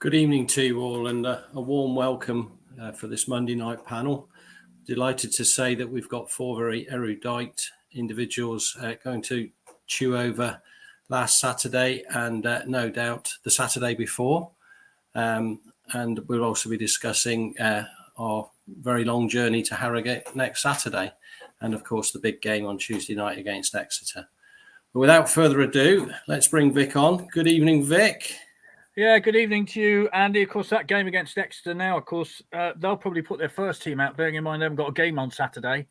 Good evening to you all, and a warm welcome for this Monday night panel. Delighted to say that we've got four very erudite individuals going to chew over last Saturday and no doubt the Saturday before. And we'll also be discussing our very long journey to Harrogate next Saturday, and of course the big game on Tuesday night against Exeter. But without further ado, let's bring Vic on. Good evening, Vic. Yeah, good evening to you, Andy. Of course, that game against Exeter now, of course, they'll probably put their first team out, bearing in mind they haven't got a game on Saturday.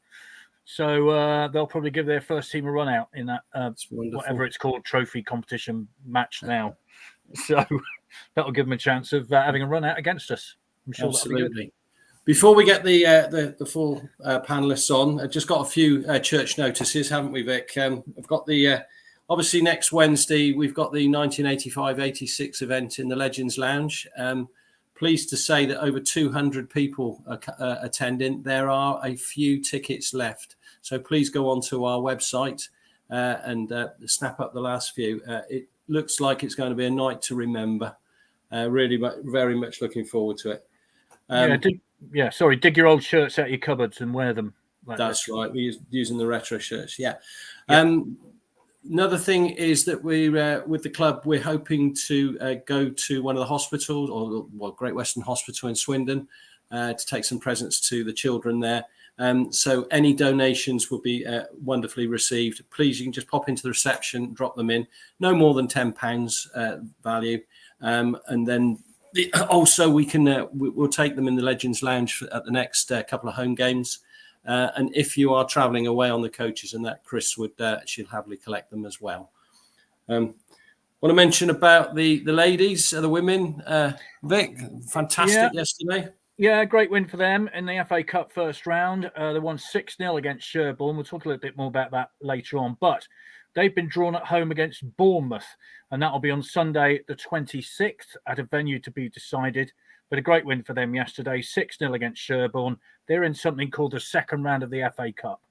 So they'll probably give their first team a run out in that, whatever it's called, trophy competition match now. So that'll give them a chance of having a run out against us. I'm sure Absolutely. that'll be good. Before we get the full panelists on, I've just got a few church notices, haven't we, Vic? I've got the... Obviously, next Wednesday, we've got the 1985-86 event in the Legends Lounge. Pleased to say that over 200 people are attending. There are a few tickets left. So please go onto our website and snap up the last few. It looks like it's going to be a night to remember. Really, very much looking forward to it. Dig your old shirts out of your cupboards and wear them. That's right. We're using the retro shirts. Yeah. Another thing is that we're with the club. We're hoping to go to one of the hospitals, or Great Western Hospital in Swindon, to take some presents to the children there. So any donations will be wonderfully received. Please, you can just pop into the reception, drop them in. No more than £10 value, and then also we can we'll take them in the Legends Lounge at the next couple of home games. And if you are travelling away on the coaches and that, Chris she'll happily collect them as well. Want to mention about the ladies, the women. Vic, fantastic yesterday. Yeah, great win for them in the FA Cup first round. They won 6-0 against Sherborne. We'll talk a little bit more about that later on. But they've been drawn at home against Bournemouth, and that'll be on Sunday the 26th at a venue to be decided. But a great win for them yesterday, 6-0 against Sherborne. They're in something called the second round of the FA Cup,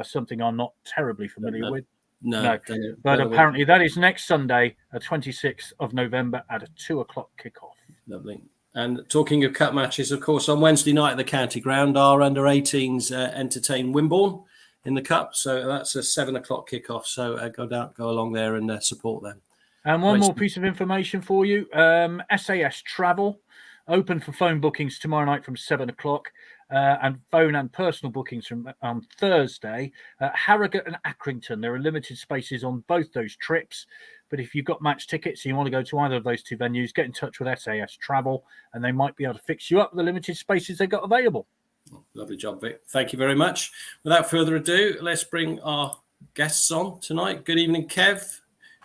something I'm not terribly familiar with. No. But apparently that is next Sunday, the 26th of November at a 2:00 kickoff. Lovely. And talking of cup matches, of course, on Wednesday night at the County Ground, our under-18s entertain Wimborne in the cup. So that's a 7:00 kickoff. So go along there and support them. And one more piece of information for you. SAS Travel. Open for phone bookings tomorrow night from 7:00, and phone and personal bookings from Thursday. Harrogate and Accrington. There are limited spaces on both those trips. But if you've got match tickets and you want to go to either of those two venues, get in touch with SAS Travel, and they might be able to fix you up with the limited spaces they've got available. Lovely job, Vic. Thank you very much. Without further ado, let's bring our guests on tonight. Good evening, Kev.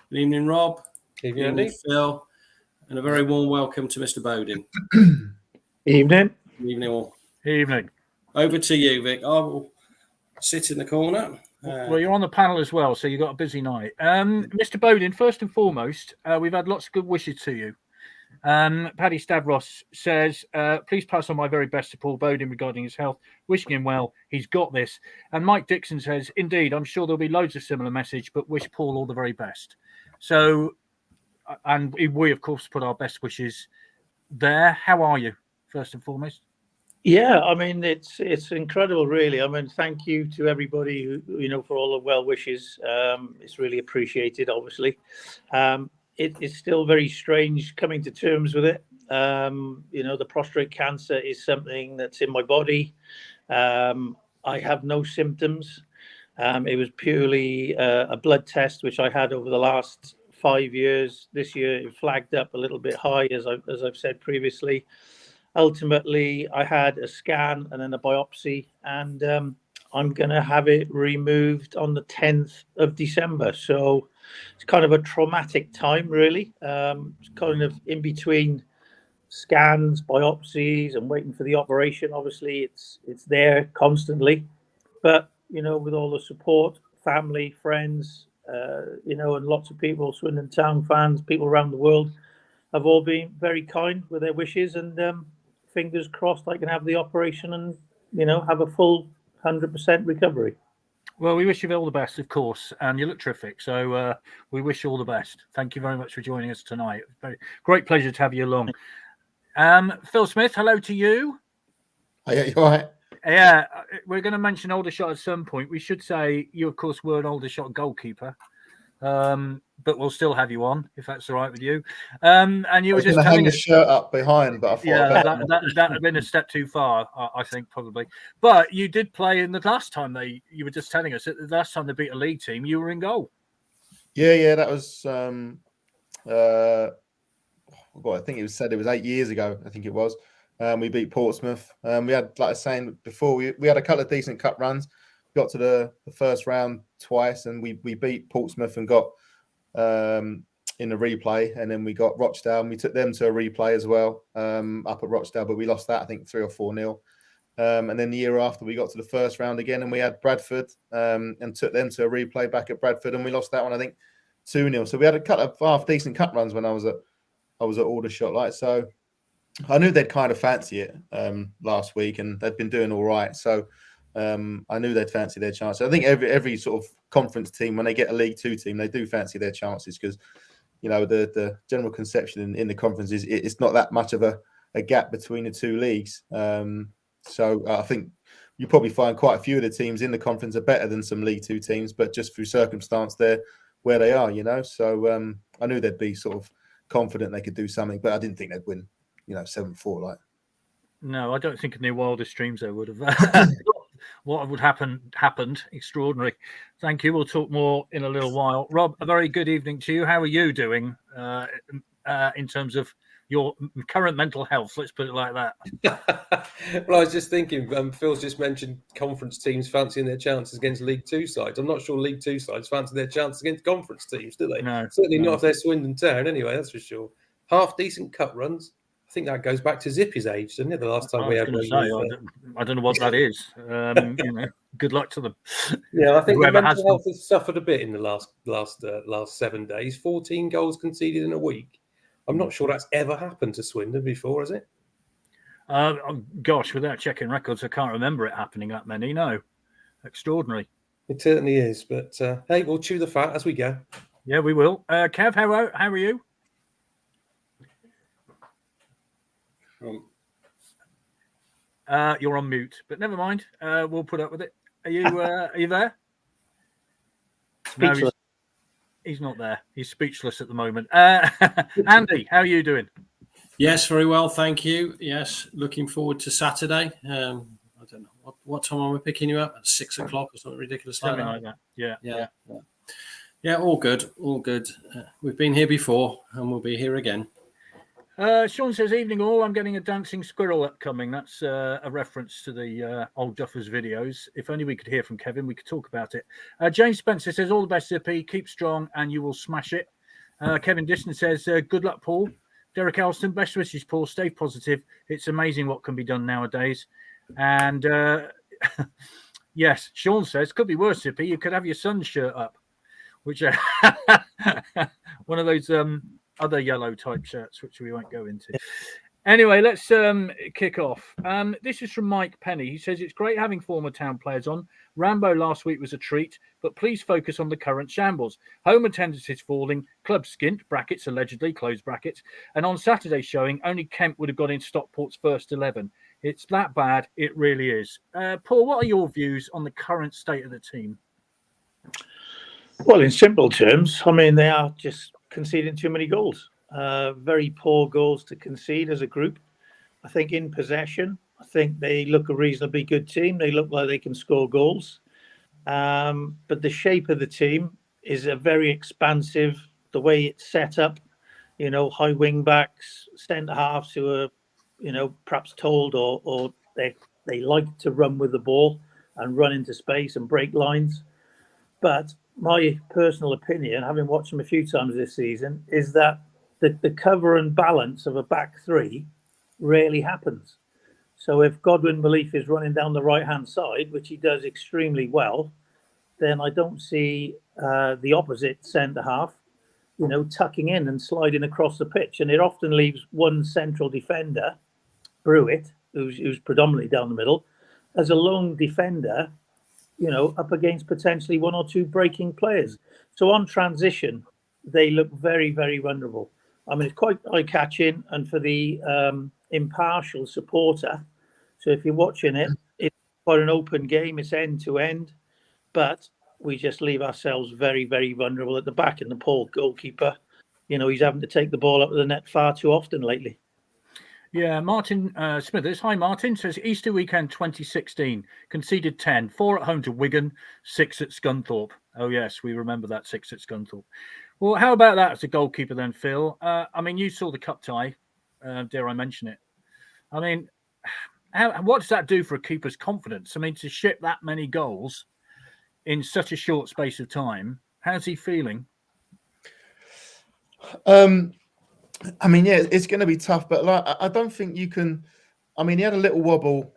Good evening, Rob. Good evening, Phil. And a very warm welcome to Mr. Bowden. Evening. Good evening, all. Evening. Over to you, Vic. I will sit in the corner. Well, you're on the panel as well, so you've got a busy night. Mr. Bowden, first and foremost, we've had lots of good wishes to you. Paddy Stavros says, please pass on my very best to Paul Bowden regarding his health. Wishing him well. He's got this. And Mike Dixon says, indeed, I'm sure there'll be loads of similar message, but wish Paul all the very best. So... And we, of course, put our best wishes there. How are you, first and foremost? Yeah, I mean, it's incredible, really. I mean, thank you to everybody who, for all the well wishes. It's really appreciated, obviously. It's still very strange coming to terms with it. The prostate cancer is something that's in my body. I have no symptoms. It was purely a blood test, which I had over the last 5 years. This year it flagged up a little bit high, as I've said previously. Ultimately, I had a scan and then a biopsy, and I'm going to have it removed on the 10th of December. So it's kind of a traumatic time, really. It's kind of in between scans, biopsies, and waiting for the operation. Obviously, it's there constantly, but with all the support, family, friends, and lots of people, Swindon Town fans, people around the world, have all been very kind with their wishes, and fingers crossed I can have the operation and have a full 100% recovery. Well, we wish you all the best, of course, and you look terrific. So we wish you all the best. Thank you very much for joining us tonight. Great pleasure to have you along. Phil Smith, hello to you. Oh, yeah, you're right. Yeah, we're going to mention Aldershot at some point. We should say you, of course, were an Aldershot goalkeeper, but we'll still have you on if that's all right with you. And you were just hang the shirt up behind, but I thought, yeah, that had been a step too far, I think, probably. But you did play in the last time you were just telling us that the last time they beat a league team, you were in goal. Yeah, that was. I think it was 8 years ago. I think it was. We beat Portsmouth. We had, like I was saying before, we had a couple of decent cup runs. Got to the first round twice, and we beat Portsmouth and got in the replay, and then we got Rochdale, and we took them to a replay as well up at Rochdale, but we lost that, I think 3 or 4-0. And then the year after, we got to the first round again, and we had Bradford and took them to a replay back at Bradford, and we lost that one, I think 2-0. So we had a couple of half decent cup runs when I was at Aldershot. Like, so I knew they'd kind of fancy it last week, and they'd been doing all right. So I knew they'd fancy their chances. I think every sort of conference team, when they get a League Two team, they do fancy their chances because, you know, the general conception in the conference is it's not that much of a gap between the two leagues. So I think you probably find quite a few of the teams in the conference are better than some League Two teams, but just through circumstance, they're where they are, you know. So I knew they'd be sort of confident they could do something, but I didn't think they'd win, 7-4. Like, no, I don't think in their wildest dreams they would have. What would happened. Extraordinary. Thank you. We'll talk more in a little while. Rob, a very good evening to you. How are you doing in terms of your current mental health? Let's put it like that. Well, I was just thinking, Phil's just mentioned conference teams fancying their chances against League Two sides. I'm not sure League Two sides fancy their chances against conference teams, do they? No. Certainly not if they're Swindon Town, anyway, that's for sure. Half decent cup runs. I think that goes back to Zippy's age, doesn't it? The last time we had one. I don't know what that is. Good luck to them. Yeah, I think the Whoever mental health has suffered a bit in the last 7 days. 14 goals conceded in a week. I'm not sure that's ever happened to Swindon before, has it? Gosh, without checking records, I can't remember it happening that many. No, extraordinary. It certainly is. But hey, we'll chew the fat as we go. Yeah, we will. Kev, how are you? You're on mute, but never mind. We'll put up with it. Are you there? Speechless. No, he's not there. He's speechless at the moment. Andy, how are you doing? Yes, very well, thank you. Yes, looking forward to Saturday. I don't know what time are we picking you up? At 6 o'clock or something ridiculous Something like that. Yeah. All good. We've been here before, and we'll be here again. Sean says, evening all, I'm getting a dancing squirrel upcoming. That's a reference to the Old Duffers videos. If only we could hear from Kevin, we could talk about it. James Spencer says, all the best, Zippy. Keep strong and you will smash it. Kevin Diston says, good luck, Paul. Derek Elston, best wishes, Paul. Stay positive. It's amazing what can be done nowadays. And yes, Sean says, could be worse, Zippy. You could have your son's shirt up, which one of those... other yellow type shirts, which we won't go into. Anyway, let's kick off. This is from Mike Penny. He says, it's great having former Town players on. Rambo last week was a treat, but please focus on the current shambles. Home attendance is falling, club skint, brackets allegedly, close brackets, and on Saturday's showing, only Kent would have got in Stockport's first 11. It's that bad, it really is. Paul, what are your views on the current state of the team? Well, in simple terms, I mean, they are just conceding too many goals. Very poor goals to concede as a group. I think in possession, I think they look a reasonably good team. They look like they can score goals. But the shape of the team is a very expansive, the way it's set up, high wing backs, centre halves who are, perhaps told or they like to run with the ball and run into space and break lines. But my personal opinion, having watched them a few times this season, is that the cover and balance of a back three rarely happens. So if Godwin Belief is running down the right-hand side, which he does extremely well, then I don't see the opposite centre half, tucking in and sliding across the pitch. And it often leaves one central defender, Brewitt, who's predominantly down the middle, as a lone defender, up against potentially one or two breaking players. So on transition, they look very, very vulnerable. I mean, it's quite eye-catching, and for the impartial supporter. So if you're watching it, it's quite an open game. It's end to end, but we just leave ourselves very, very vulnerable at the back. And the poor goalkeeper, he's having to take the ball up to the net far too often lately. Yeah, Martin Smithers. Hi, Martin. Says Easter weekend 2016, conceded 10, 4 at home to Wigan, 6 at Scunthorpe. Oh, yes, we remember that 6 at Scunthorpe. Well, how about that as a goalkeeper then, Phil? I mean, you saw the cup tie, dare I mention it. I mean, what does that do for a keeper's confidence? I mean, to ship that many goals in such a short space of time, how's he feeling? I mean, yeah, it's going to be tough, but like, I don't think you can. I mean, he had a little wobble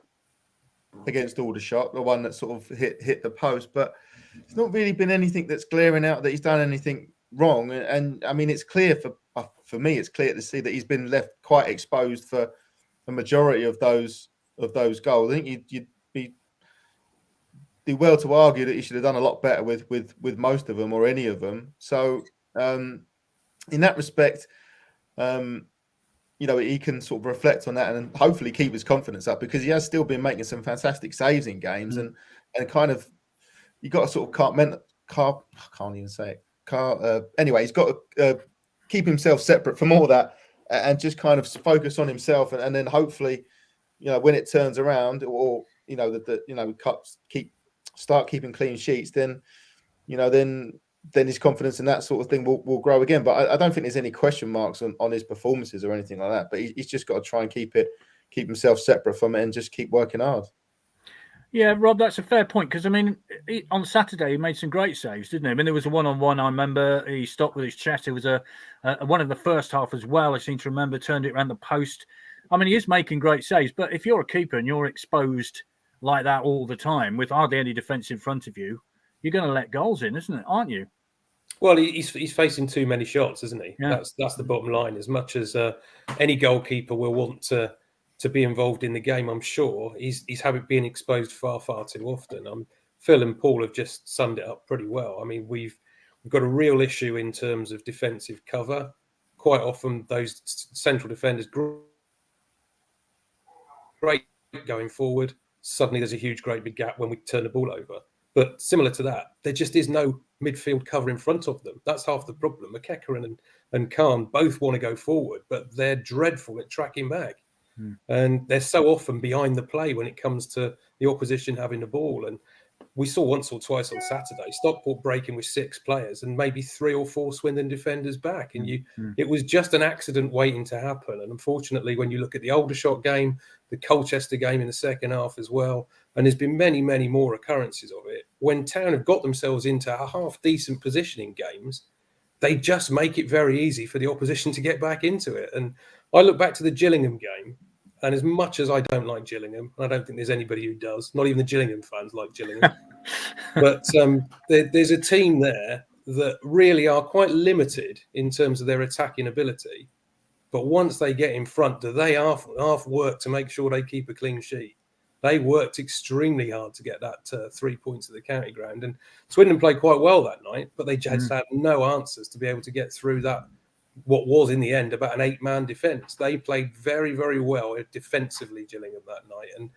against Aldershot, the one that sort of hit the post, but it's not really been anything that's glaring out that he's done anything wrong. And I mean, it's clear for me, it's clear to see that he's been left quite exposed for the majority of those goals. I think you'd be well to argue that he should have done a lot better with most of them or any of them. So in that respect, he can sort of reflect on that and hopefully keep his confidence up, because he has still been making some fantastic saves in games, and kind of you got to sort of I can't even say it. Anyway, he's got to keep himself separate from all that and just kind of focus on himself, and then hopefully, when it turns around, or cups start keeping clean sheets, then then his confidence in that sort of thing will grow again. But I don't think there's any question marks on his performances or anything like that. But he's just got to try and keep himself separate from it and just keep working hard. Yeah, Rob, that's a fair point, because I mean, on Saturday he made some great saves, didn't he? I mean, there was a one-on-one. I remember he stopped with his chest. It was a one in the first half as well. I seem to remember, turned it around the post. I mean, he is making great saves, but if you're a keeper and you're exposed like that all the time with hardly any defence in front of you, you're going to let goals in, isn't it? Aren't you? Well, he's facing too many shots, isn't he? Yeah. That's the bottom line. As much as any goalkeeper will want to be involved in the game, I'm sure he's being exposed far too often. Phil and Paul have just summed it up pretty well. I mean, we've got a real issue in terms of defensive cover. Quite often, those central defenders great going forward. Suddenly, there's a huge, great big gap when we turn the ball over. But similar to that, there just is no midfield cover in front of them. That's half the problem. McEachran and Khan both want to go forward, but they're dreadful at tracking back. And they're so often behind the play when it comes to the opposition having the ball. And we saw once or twice on Saturday, Stockport breaking with 6 players and maybe 3 or 4 Swindon defenders back. And it was just an accident waiting to happen. And unfortunately, when you look at the Aldershot game, the Colchester game in the second half as well, and there's been many, many more occurrences of it, when Town have got themselves into a half-decent position in games, they just make it very easy for the opposition to get back into it. And I look back to the Gillingham game, and as much as I don't like Gillingham, and I don't think there's anybody who does, not even the Gillingham fans like Gillingham, but there's a team there that really are quite limited in terms of their attacking ability. But once they get in front, do they half work to make sure they keep a clean sheet? They worked extremely hard to get that 3 points at the county ground. And Swindon played quite well that night, but they just had no answers to be able to get through that, what was in the end about an 8-man defence. They played very, very well defensively, Gillingham, that night. And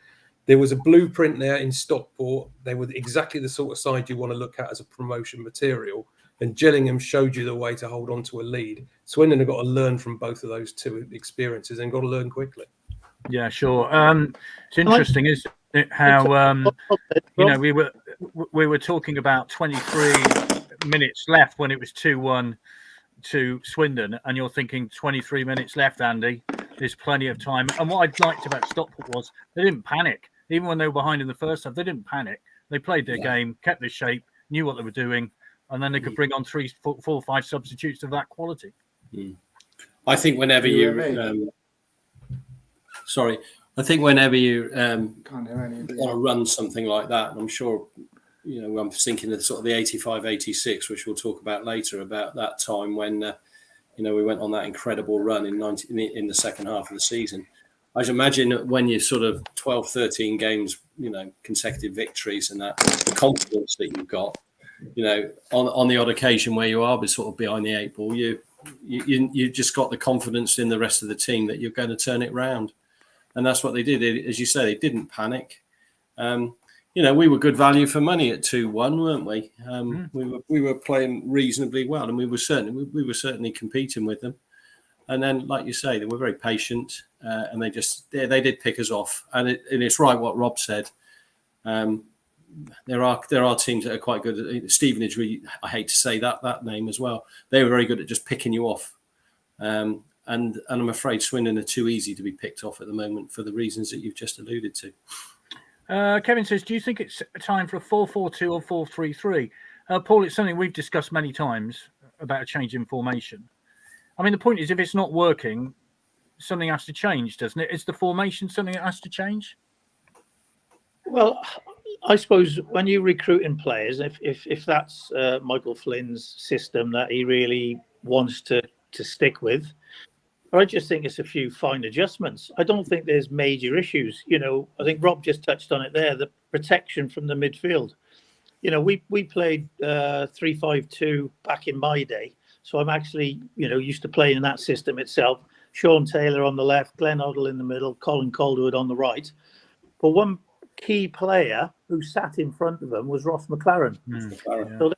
there was a blueprint there in Stockport. They were exactly the sort of side you want to look at as a promotion material. And Gillingham showed you the way to hold on to a lead. Swindon have got to learn from both of those 2 experiences and got to learn quickly. Yeah, sure. It's interesting, isn't it, how we were talking about 23 minutes left when it was 2-1 to Swindon, and you're thinking 23 minutes left, Andy. There's plenty of time. And what I liked about Stockport was they didn't panic. Even when they were behind in the first half, they didn't panic. They played their game, kept their shape, knew what they were doing, and then they could bring on 3, 4, or 5 substitutes of that quality. I think whenever you want to run something like that, and I'm sure, I'm thinking of sort of the 85-86, which we'll talk about later, about that time when, we went on that incredible run in the second half of the season. I just imagine when you're sort of 12, 13 games, consecutive victories, and that the confidence that you've got, on the odd occasion where you are sort of behind the 8 ball, you just got the confidence in the rest of the team that you're going to turn it round, and that's what they did. As you say, they didn't panic. We were good value for money at 2-1, weren't we? We were playing reasonably well, and we were certainly competing with them. And then, like you say, they were very patient, and they did pick us off. And it's right what Rob said. There are teams that are quite good. Stevenage, I hate to say that name as well. They were very good at just picking you off. And I'm afraid Swindon are too easy to be picked off at the moment for the reasons that you've just alluded to. Kevin says, do you think it's time for a 4-4-2 or 4-3-3? Paul, it's something we've discussed many times about a change in formation. I mean, the point is, if it's not working, something has to change, doesn't it? Is the formation something that has to change? Well, I suppose when you recruit in players, if that's Michael Flynn's system that he really wants to stick with, I just think it's a few fine adjustments. I don't think there's major issues. I think Rob just touched on it there, the protection from the midfield. We played 3-5-2 back in my day. So I'm actually, used to playing in that system itself. Sean Taylor on the left, Glenn Hoddle in the middle, Colin Calderwood on the right. But one key player who sat in front of him was Ross McLaren. Yeah. So that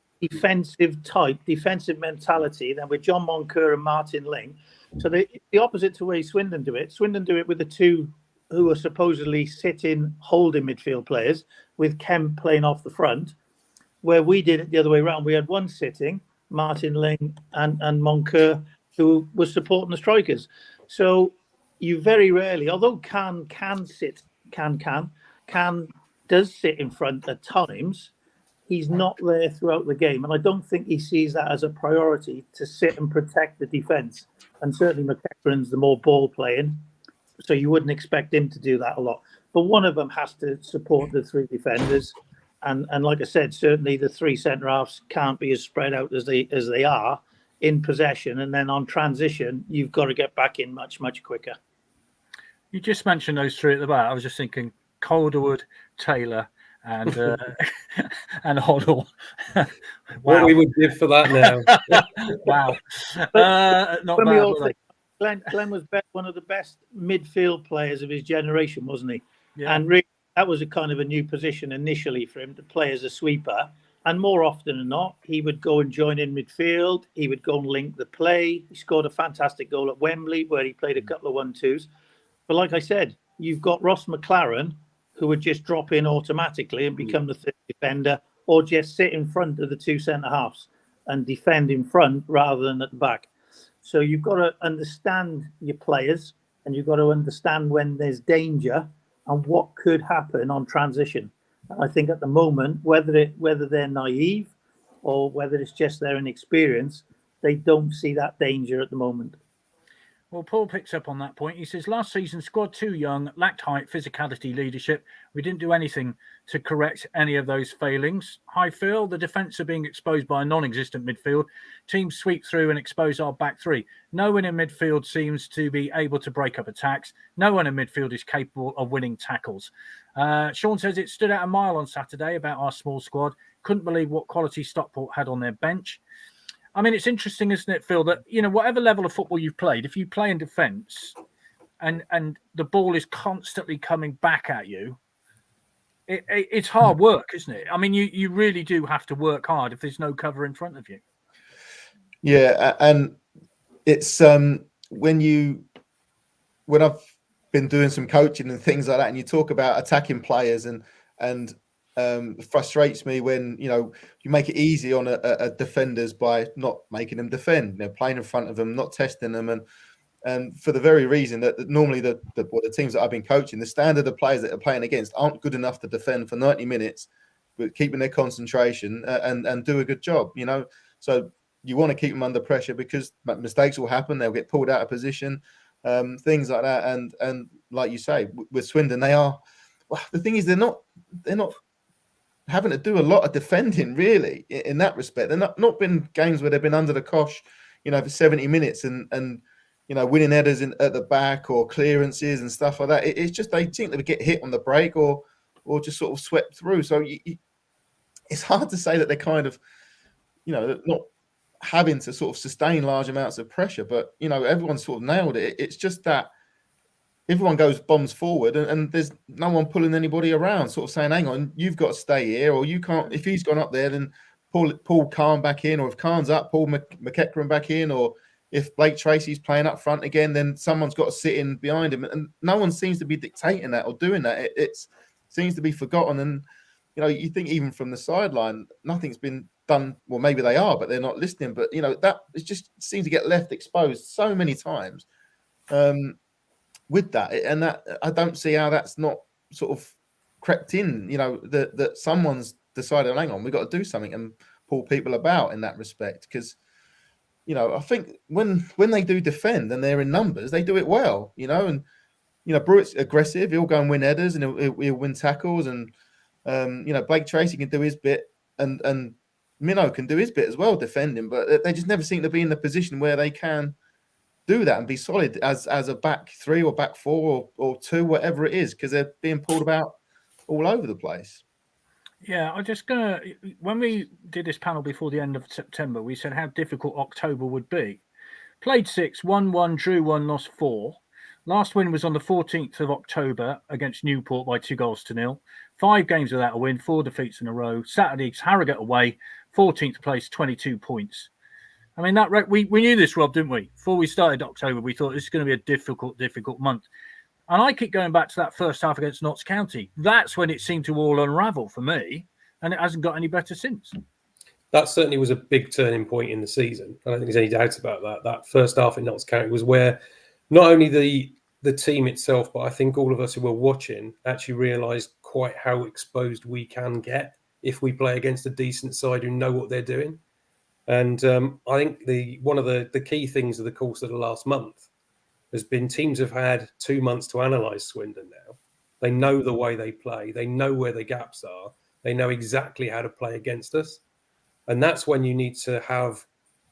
defensive mentality, then with John Moncur and Martin Ling. So the opposite to the way Swindon do it. Swindon do it with the two who are supposedly sitting, holding midfield players, with Kemp playing off the front, where we did it the other way around. We had one sitting, Martin Ling and Moncur, who was supporting the strikers. So you very rarely, although Can does sit in front at times, he's not there throughout the game. And I don't think he sees that as a priority to sit and protect the defence. And certainly McEachran's the more ball playing, so you wouldn't expect him to do that a lot. But one of them has to support the three defenders. And like I said, certainly the three centre-halves can't be as spread out as they are in possession. And then on transition, you've got to get back in much, much quicker. You just mentioned those three at the back. I was just thinking Calderwood, Taylor, and and Hoddle. Wow. What we would give for that now. Wow. Not When bad, we all were they? Glenn was one of the best midfield players of his generation, wasn't he? Yeah. And really, that was a kind of a new position initially for him to play as a sweeper. And more often than not, he would go and join in midfield. He would go and link the play. He scored a fantastic goal at Wembley where he played a couple of 1-2s. But like I said, you've got Ross McLaren, who would just drop in automatically and become the third defender, or just sit in front of the two centre-halves and defend in front rather than at the back. So you've got to understand your players, and you've got to understand when there's danger and what could happen on transition. And I think at the moment, whether they're naive or whether it's just their inexperience, they don't see that danger at the moment. Well, Paul picks up on that point. He says, last season, squad too young, lacked height, physicality, leadership. We didn't do anything to correct any of those failings. Hi, Phil. The defence are being exposed by a non-existent midfield. Teams sweep through and expose our back three. No one in midfield seems to be able to break up attacks. No one in midfield is capable of winning tackles. Sean says it stood out a mile on Saturday about our small squad. Couldn't believe what quality Stockport had on their bench. I mean, it's interesting, isn't it, Phil, that, whatever level of football you've played, if you play in defence and the ball is constantly coming back at you, it's hard work, isn't it? I mean, you really do have to work hard if there's no cover in front of you. Yeah, and it's when I've been doing some coaching and things like that, and you talk about attacking players and it frustrates me when you make it easy on a defenders by not making them defend, playing in front of them, not testing them, and for the very reason that normally the teams that I've been coaching, the standard of players that are playing against aren't good enough to defend for 90 minutes, but keeping their concentration and do a good job. So you want to keep them under pressure because mistakes will happen, they'll get pulled out of position, things like that, and like you say, with Swindon, they are. Well, the thing is, they're not having to do a lot of defending, really, in that respect. They're not been games where they've been under the cosh, for 70 minutes and winning headers at the back or clearances and stuff like that. It's just they seem to get hit on the break or just sort of swept through. So it's hard to say that they're kind of, not having to sort of sustain large amounts of pressure. But, you know, everyone sort of nailed it. It's just that everyone goes bombs forward and there's no one pulling anybody around, sort of saying, hang on, you've got to stay here, or you can't. If he's gone up there, then pull Khan back in, or if Khan's up, pull McEachran back in, or if Blake Tracy's playing up front again, then someone's got to sit in behind him. And no one seems to be dictating that or doing that. It seems to be forgotten. And, you know, you think even from the sideline, nothing's been done. Well, maybe they are, but they're not listening. But, you know, that it just seems to get left exposed so many times with that. And that I don't see how that's not sort of crept in, you know, that someone's decided, hang on, we've got to do something and pull people about in that respect. Because, you know, I think when they do defend and they're in numbers, they do it well, you know. And, you know, Brewitt's aggressive. He'll go and win headers and he'll win tackles. And, you know, Blake Tracy can do his bit and Minnow can do his bit as well, defending. But they just never seem to be in the position where they can do that and be solid as a back three or back four or two, whatever it is, because they're being pulled about all over the place. Yeah, I'm just gonna. When we did this panel before the end of September, we said how difficult October would be. Played 6, won 1, drew 1, lost 4. Last win was on the 14th of October against Newport by 2-0. 5 games without a win, 4 defeats in a row. Saturday's Harrogate away, 14th place, 22 points. I mean, that we knew this, Rob, didn't we? Before we started October, we thought this is going to be a difficult month. And I keep going back to that first half against Notts County. That's when it seemed to all unravel for me, and it hasn't got any better since. That certainly was a big turning point in the season. I don't think there's any doubt about that. That first half in Notts County was where not only the team itself, but I think all of us who were watching actually realised quite how exposed we can get if we play against a decent side who know what they're doing. And I think one of the key things of the course of the last month has been teams have had 2 months to analyse Swindon now. They know the way they play. They know where the gaps are. They know exactly how to play against us. And that's when you need to have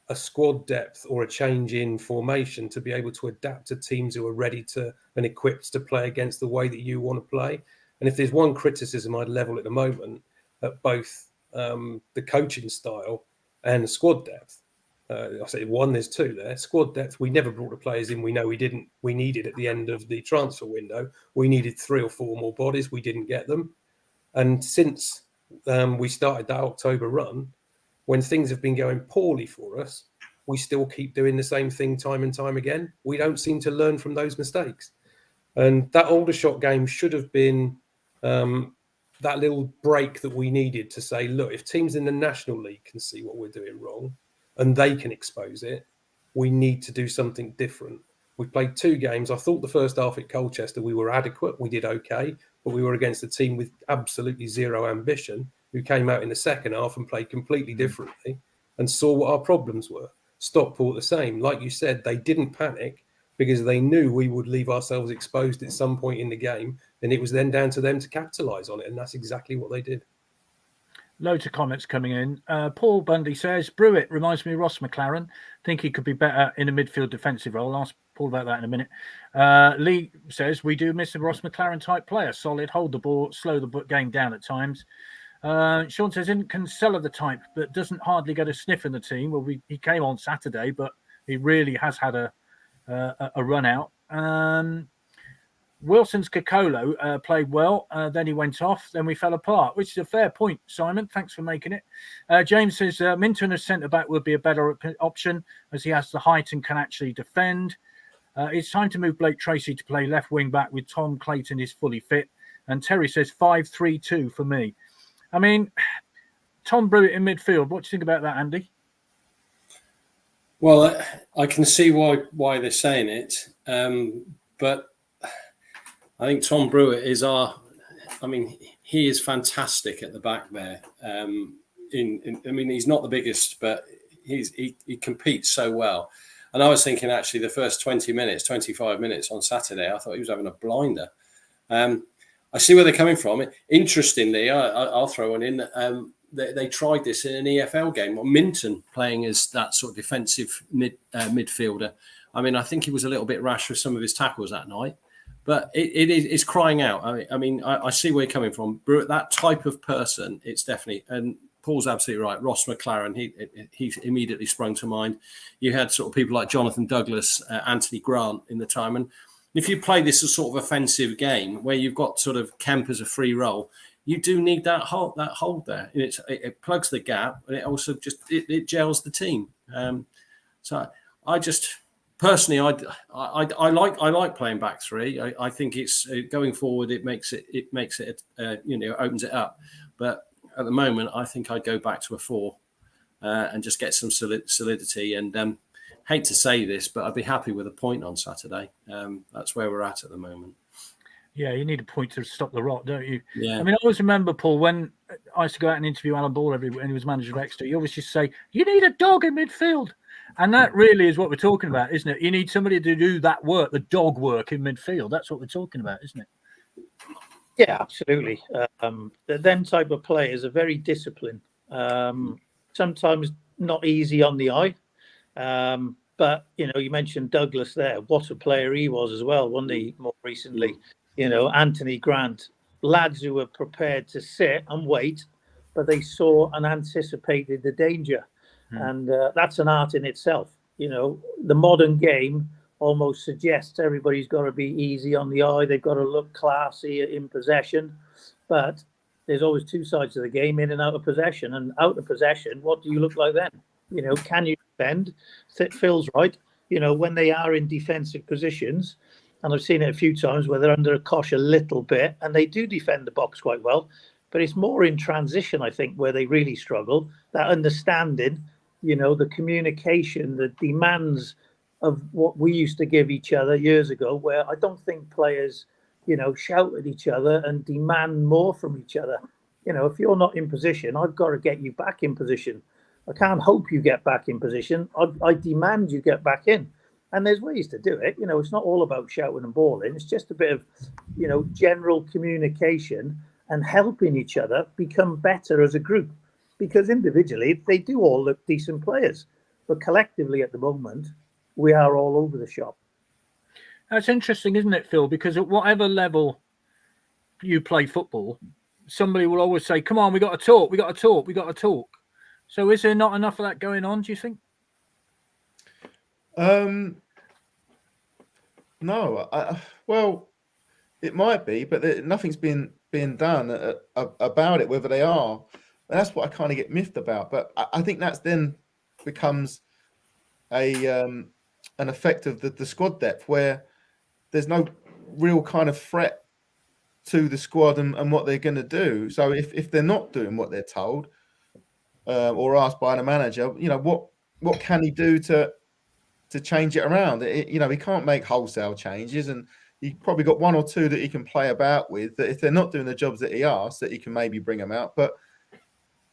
a squad depth or a change in formation to be able to adapt to teams who are ready to and equipped to play against the way that you want to play. And if there's one criticism I'd level at the moment at both the coaching style and squad depth, I say one, there's 2 there. Squad depth, we never brought the players in we know we needed at the end of the transfer window. We needed 3 or 4 more bodies. We didn't get them. And since we started that October run, when things have been going poorly for us, we still keep doing the same thing time and time again. We don't seem to learn from those mistakes. And that Aldershot game should have been that little break that we needed to say, look, if teams in the National League can see what we're doing wrong and they can expose it, we need to do something different. We played 2 games. I thought the first half at Colchester, we were adequate. We did okay, but we were against a team with absolutely zero ambition who came out in the second half and played completely differently and saw what our problems were. Stockport the same. Like you said, they didn't panic because they knew we would leave ourselves exposed at some point in the game, and it was then down to them to capitalise on it, and that's exactly what they did. Loads of comments coming in. Paul Bundy says, Brewitt reminds me of Ross McLaren. Think he could be better in a midfield defensive role. I'll ask Paul about that in a minute. Lee says, we do miss a Ross McLaren type player. Solid, hold the ball, slow the game down at times. Sean says, isn't Kinsella the type that doesn't hardly get a sniff in the team? Well, he came on Saturday, but he really has had a run out. Wilson's Cocolo played well. Then he went off. Then we fell apart, which is a fair point, Simon. Thanks for making it. James says, Minton as centre-back would be a better option as he has the height and can actually defend. It's time to move Blake Tracy to play left wing-back with Tom Clayton is fully fit. And Terry says 5-3-2 for me. I mean, Tom Brewitt in midfield. What do you think about that, Andy? Well, I can see why they're saying it, but I think Tom Brewitt is he is fantastic at the back there. He's not the biggest, but he competes so well. And I was thinking actually the first 25 minutes on Saturday, I thought he was having a blinder. I see where they're coming from. Interestingly, I'll throw one in. They tried this in an EFL game. Minton playing as that sort of defensive midfielder. I mean, I think he was a little bit rash with some of his tackles that night, but it's crying out. I see where you're coming from. That type of person, it's definitely. And Paul's absolutely right. Ross McLaren, he immediately sprung to mind. You had sort of people like Jonathan Douglas, Anthony Grant in the time. And if you play this as sort of offensive game where you've got sort of Kemp as a free role, you do need that hold there. And it plugs the gap, and it also just it gels the team. So I just personally, I like playing back three. I think it's going forward. It makes it opens it up. But at the moment, I think I'd go back to a 4 and just get some solidity. And hate to say this, but I'd be happy with a point on Saturday. That's where we're at the moment. Yeah, you need a point to stop the rot, don't you? Yeah. I mean, I always remember, Paul, when I used to go out and interview Alan Ball when he was manager of Exeter, he always used to say, you need a dog in midfield. And that really is what we're talking about, isn't it? You need somebody to do that work, the dog work in midfield. That's what we're talking about, isn't it? Yeah, absolutely. Them type of players are very disciplined. Sometimes not easy on the eye. But, you mentioned Douglas there. What a player he was as well, wasn't he, more recently? Anthony Grant, lads who were prepared to sit and wait, but they saw and anticipated the danger. And that's an art in itself. The modern game almost suggests everybody's got to be easy on the eye. They've got to look classy in possession. But there's always two sides of the game, in and out of possession. And out of possession, what do you look like then? Can you defend? Phil's right. When they are in defensive positions, and I've seen it a few times where they're under a cosh a little bit, and they do defend the box quite well. But it's more in transition, I think, where they really struggle. That understanding, the communication, the demands of what we used to give each other years ago, where I don't think players, shout at each other and demand more from each other. If you're not in position, I've got to get you back in position. I can't hope you get back in position. I demand you get back in. And there's ways to do it. It's not all about shouting and bawling. It's just a bit of, general communication and helping each other become better as a group. Because individually, they do all look decent players. But collectively at the moment, we are all over the shop. That's interesting, isn't it, Phil? Because at whatever level you play football, somebody will always say, come on, we got to talk, we got to talk, we got to talk. So is there not enough of that going on, do you think? No. Well, it might be, but nothing's being done about it, whether they are. And that's what I kind of get miffed about. But I think that's then becomes an effect of the squad depth, where there's no real kind of threat to the squad and what they're going to do. So if they're not doing what they're told or asked by the manager, what can he do to change it around? He can't make wholesale changes, and he probably got one or two that he can play about with, that if they're not doing the jobs that he asks, that he can maybe bring them out. But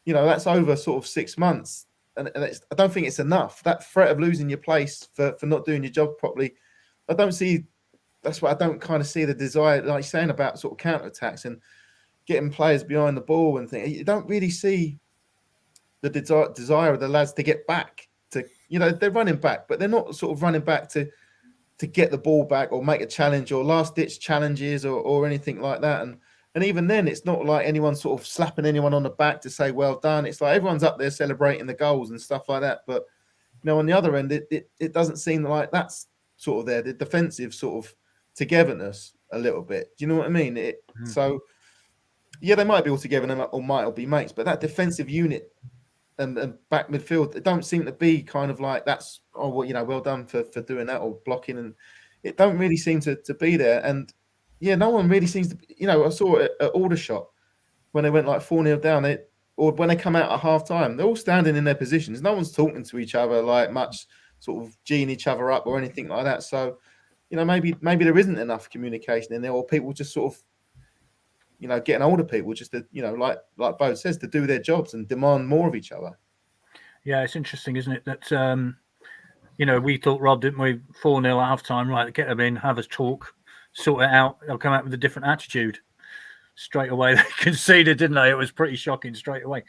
that's over sort of 6 months, and I don't think it's enough. That threat of losing your place for not doing your job properly, I don't see. That's why I don't kind of see the desire, like you're saying, about sort of counter-attacks and getting players behind the ball and things. You don't really see the desire of the lads to get back to, they're running back, but they're not sort of running back to get the ball back or make a challenge or last-ditch challenges or anything like that. And even then, it's not like anyone sort of slapping anyone on the back to say, well done. It's like everyone's up there celebrating the goals and stuff like that. But, on the other end, it doesn't seem like that's sort of there, the defensive sort of togetherness a little bit. Do you know what I mean? So, yeah, they might be all together or might all be mates, but that defensive unit and back midfield, it don't seem to be kind of like that's, well done for doing that or blocking. And it don't really seem to be there. And, yeah, no one really seems to, I saw it at Aldershot when they went like 4-0 down, or when they come out at half time, they're all standing in their positions. No one's talking to each other like much, sort of geeing each other up or anything like that. So, maybe there isn't enough communication in there, or people just sort of, getting older people just to, like Bo says, to do their jobs and demand more of each other. Yeah, it's interesting, isn't it? That, we thought, Rob, didn't we? 4-0 at half time, right? Get them in, have us talk, sort it out. They'll come out with a different attitude. Straight away, they conceded, didn't they? It was pretty shocking straight away.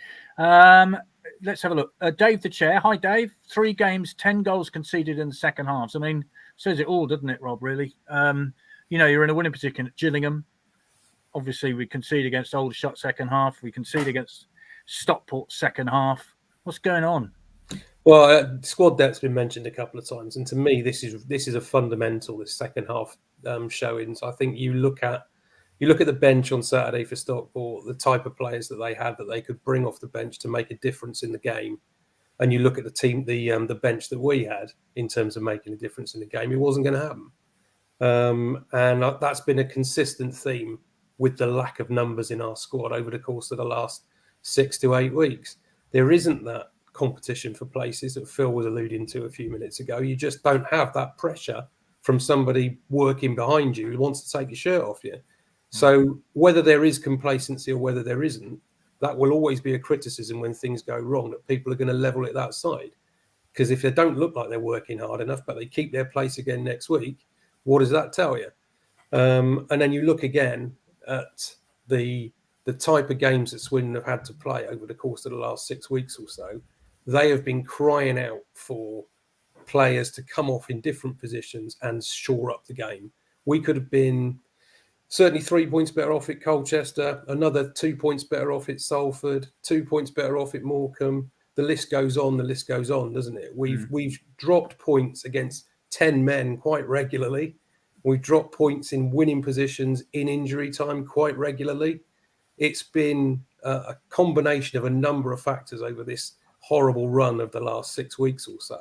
Let's have a look. Dave the Chair. Hi, Dave. 3 games, 10 goals conceded in the second half. I mean, says it all, doesn't it, Rob, really? You're in a winning position at Gillingham. Obviously, we concede against Aldershot second half. We concede against Stockport second half. What's going on? Well, squad depth's been mentioned a couple of times, and to me, this is a fundamental. This second half showings. I think you look at the bench on Saturday for Stockport, the type of players that they had that they could bring off the bench to make a difference in the game, and you look at the team, the bench that we had in terms of making a difference in the game. It wasn't going to happen, and that's been a consistent theme with the lack of numbers in our squad over the course of the last 6 to 8 weeks. There isn't that competition for places that Phil was alluding to a few minutes ago. You just don't have that pressure from somebody working behind you who wants to take your shirt off you. So whether there is complacency or whether there isn't, that will always be a criticism when things go wrong, that people are going to level it that side. Because if they don't look like they're working hard enough, but they keep their place again next week, what does that tell you? And then you look again at the type of games that Swindon have had to play over the course of the last 6 weeks or so. They have been crying out for players to come off in different positions and shore up the game. We could have been certainly 3 points better off at Colchester, another 2 points better off at Salford, 2 points better off at Morecambe. The list goes on, doesn't it? We've dropped points against 10 men quite regularly. We've dropped points in winning positions in injury time quite regularly. It's been a combination of a number of factors over this horrible run of the last 6 weeks or so.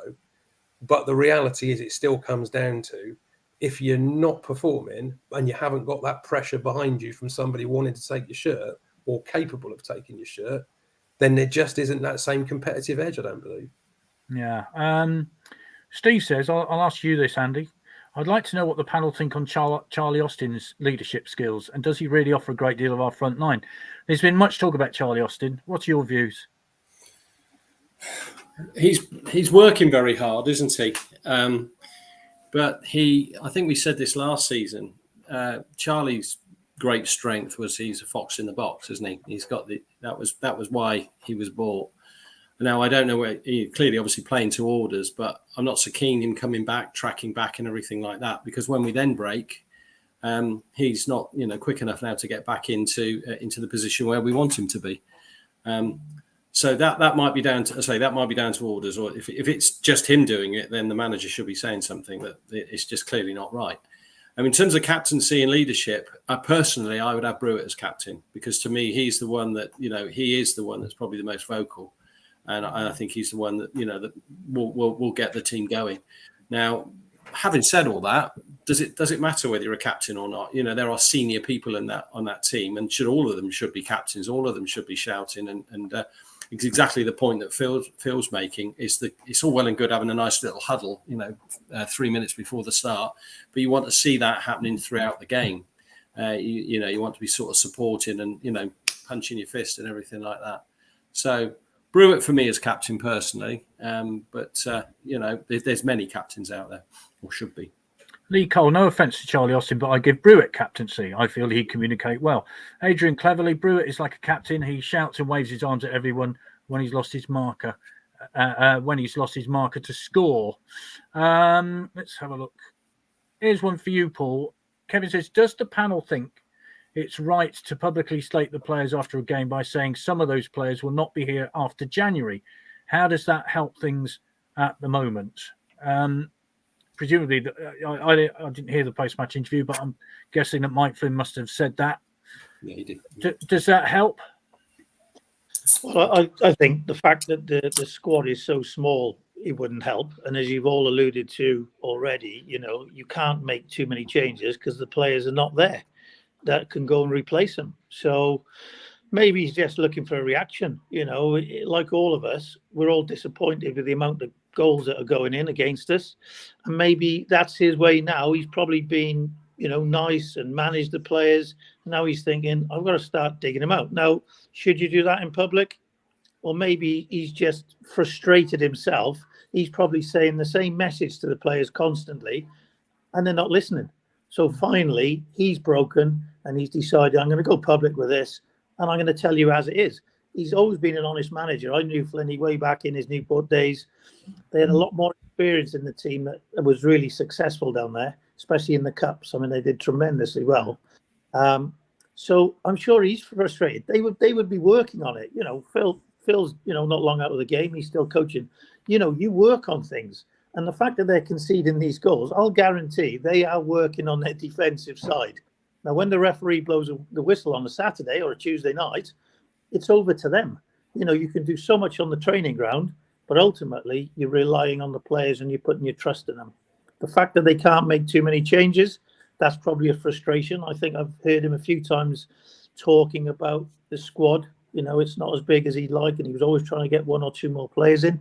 But the reality is it still comes down to, if you're not performing and you haven't got that pressure behind you from somebody wanting to take your shirt or capable of taking your shirt, then there just isn't that same competitive edge, I don't believe. Yeah. Steve says, I'll ask you this, Andy. I'd like to know what the panel think on Charlie Austin's leadership skills, and does he really offer a great deal of our front line? There's been much talk about Charlie Austin. What's your views? He's working very hard, isn't he? But I think we said this last season. Charlie's great strength was he's a fox in the box, isn't he? He's got that was why he was bought. Now I don't know where he clearly obviously playing to orders, but I'm not so keen him coming back, tracking back, and everything like that, because when we then break, he's not quick enough now to get back into the position where we want him to be. So that might be down to orders, or if it's just him doing it, then the manager should be saying something that it's just clearly not right. In terms of captaincy and leadership, personally, I would have Brewitt as captain, because to me, he's the one that he is the one that's probably the most vocal, and I think he's the one that that will get the team going. Now, having said all that, does it matter whether you're a captain or not? There are senior people on that team, and all of them should be captains. All of them should be shouting, and it's exactly the point that Phil's making, is that it's all well and good having a nice little huddle, 3 minutes before the start, but you want to see that happening throughout the game. You want to be sort of supporting and punching your fist and everything like that. So Brewitt for me is captain personally, but there's many captains out there, or should be. Lee Cole, no offence to Charlie Austin, but I give Brewitt captaincy. I feel he'd communicate well. Adrian Cleverly, Brewitt is like a captain. He shouts and waves his arms at everyone when he's lost his marker. To score. Let's have a look. Here's one for you, Paul. Kevin says, does the panel think it's right to publicly slate the players after a game by saying some of those players will not be here after January? How does that help things at the moment? Presumably, I didn't hear the post-match interview, but I'm guessing that Mike Flynn must have said that. Yeah, he did. Does that help? Well, I think the fact that the squad is so small, it wouldn't help. And as you've all alluded to already, you can't make too many changes because the players are not there that can go and replace them. So maybe he's just looking for a reaction. Like all of us, we're all disappointed with the amount of goals that are going in against us, and maybe that's his way now. He's probably been nice and managed the players. Now he's thinking, I've got to start digging them out. Now, should you do that in public? Or maybe he's just frustrated himself. He's probably saying the same message to the players constantly, and they're not listening. So finally he's broken and he's decided, I'm going to go public with this, and I'm going to tell you as it is. He's always been an honest manager. I knew Flinny way back in his Newport days. They had a lot more experience in the team that was really successful down there, especially in the cups. I mean, they did tremendously well. So I'm sure he's frustrated. They would be working on it. Phil's not long out of the game. He's still coaching. You work on things. And the fact that they're conceding these goals, I'll guarantee they are working on their defensive side. Now, when the referee blows the whistle on a Saturday or a Tuesday night, it's over to them. You can do so much on the training ground, but ultimately you're relying on the players and you're putting your trust in them. The fact that they can't make too many changes, that's probably a frustration. I think I've heard him a few times talking about the squad. It's not as big as he'd like, and he was always trying to get one or two more players in.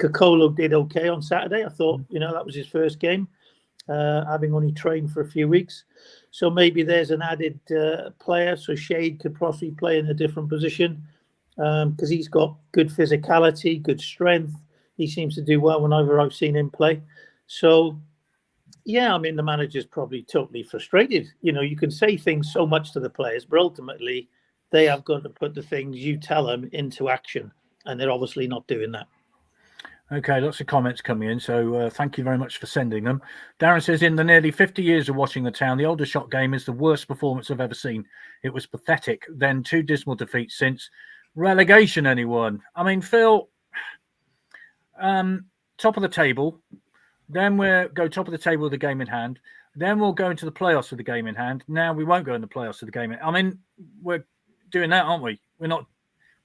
Kokolo did okay on Saturday. I thought, that was his first game, having only trained for a few weeks. So maybe there's an added player. So Shade could possibly play in a different position because he's got good physicality, good strength. He seems to do well whenever I've seen him play. So, yeah, the manager's probably totally frustrated. You can say things so much to the players, but ultimately they have got to put the things you tell them into action. And they're obviously not doing that. Okay, lots of comments coming in, so thank you very much for sending them. Darren says, in the nearly 50 years of watching the Town, the Aldershot game is the worst performance I've ever seen. It was pathetic. Then 2 dismal defeats since. Relegation, anyone? Phil, top of the table. Then we'll go top of the table with the game in hand. Then we'll go into the playoffs with the game in hand. Now we won't go in the playoffs with the game in. We're doing that, aren't we? We're not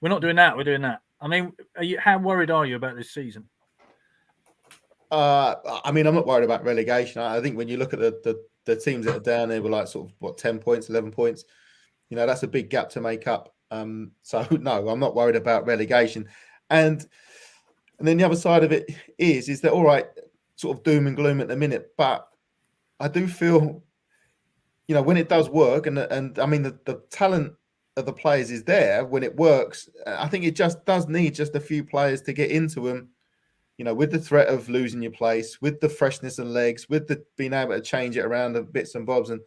doing that. We're doing that. How worried are you about this season? I'm not worried about relegation. I think when you look at the teams that are down there with 10 points, 11 points, that's a big gap to make up. So no, I'm not worried about relegation. And then the other side of it is that all right, sort of doom and gloom at the minute, but I do feel, when it does work, and the talent of the players is there when it works. I think it just does need just a few players to get into them, with the threat of losing your place, with the freshness and legs, with the being able to change it around the bits and bobs, and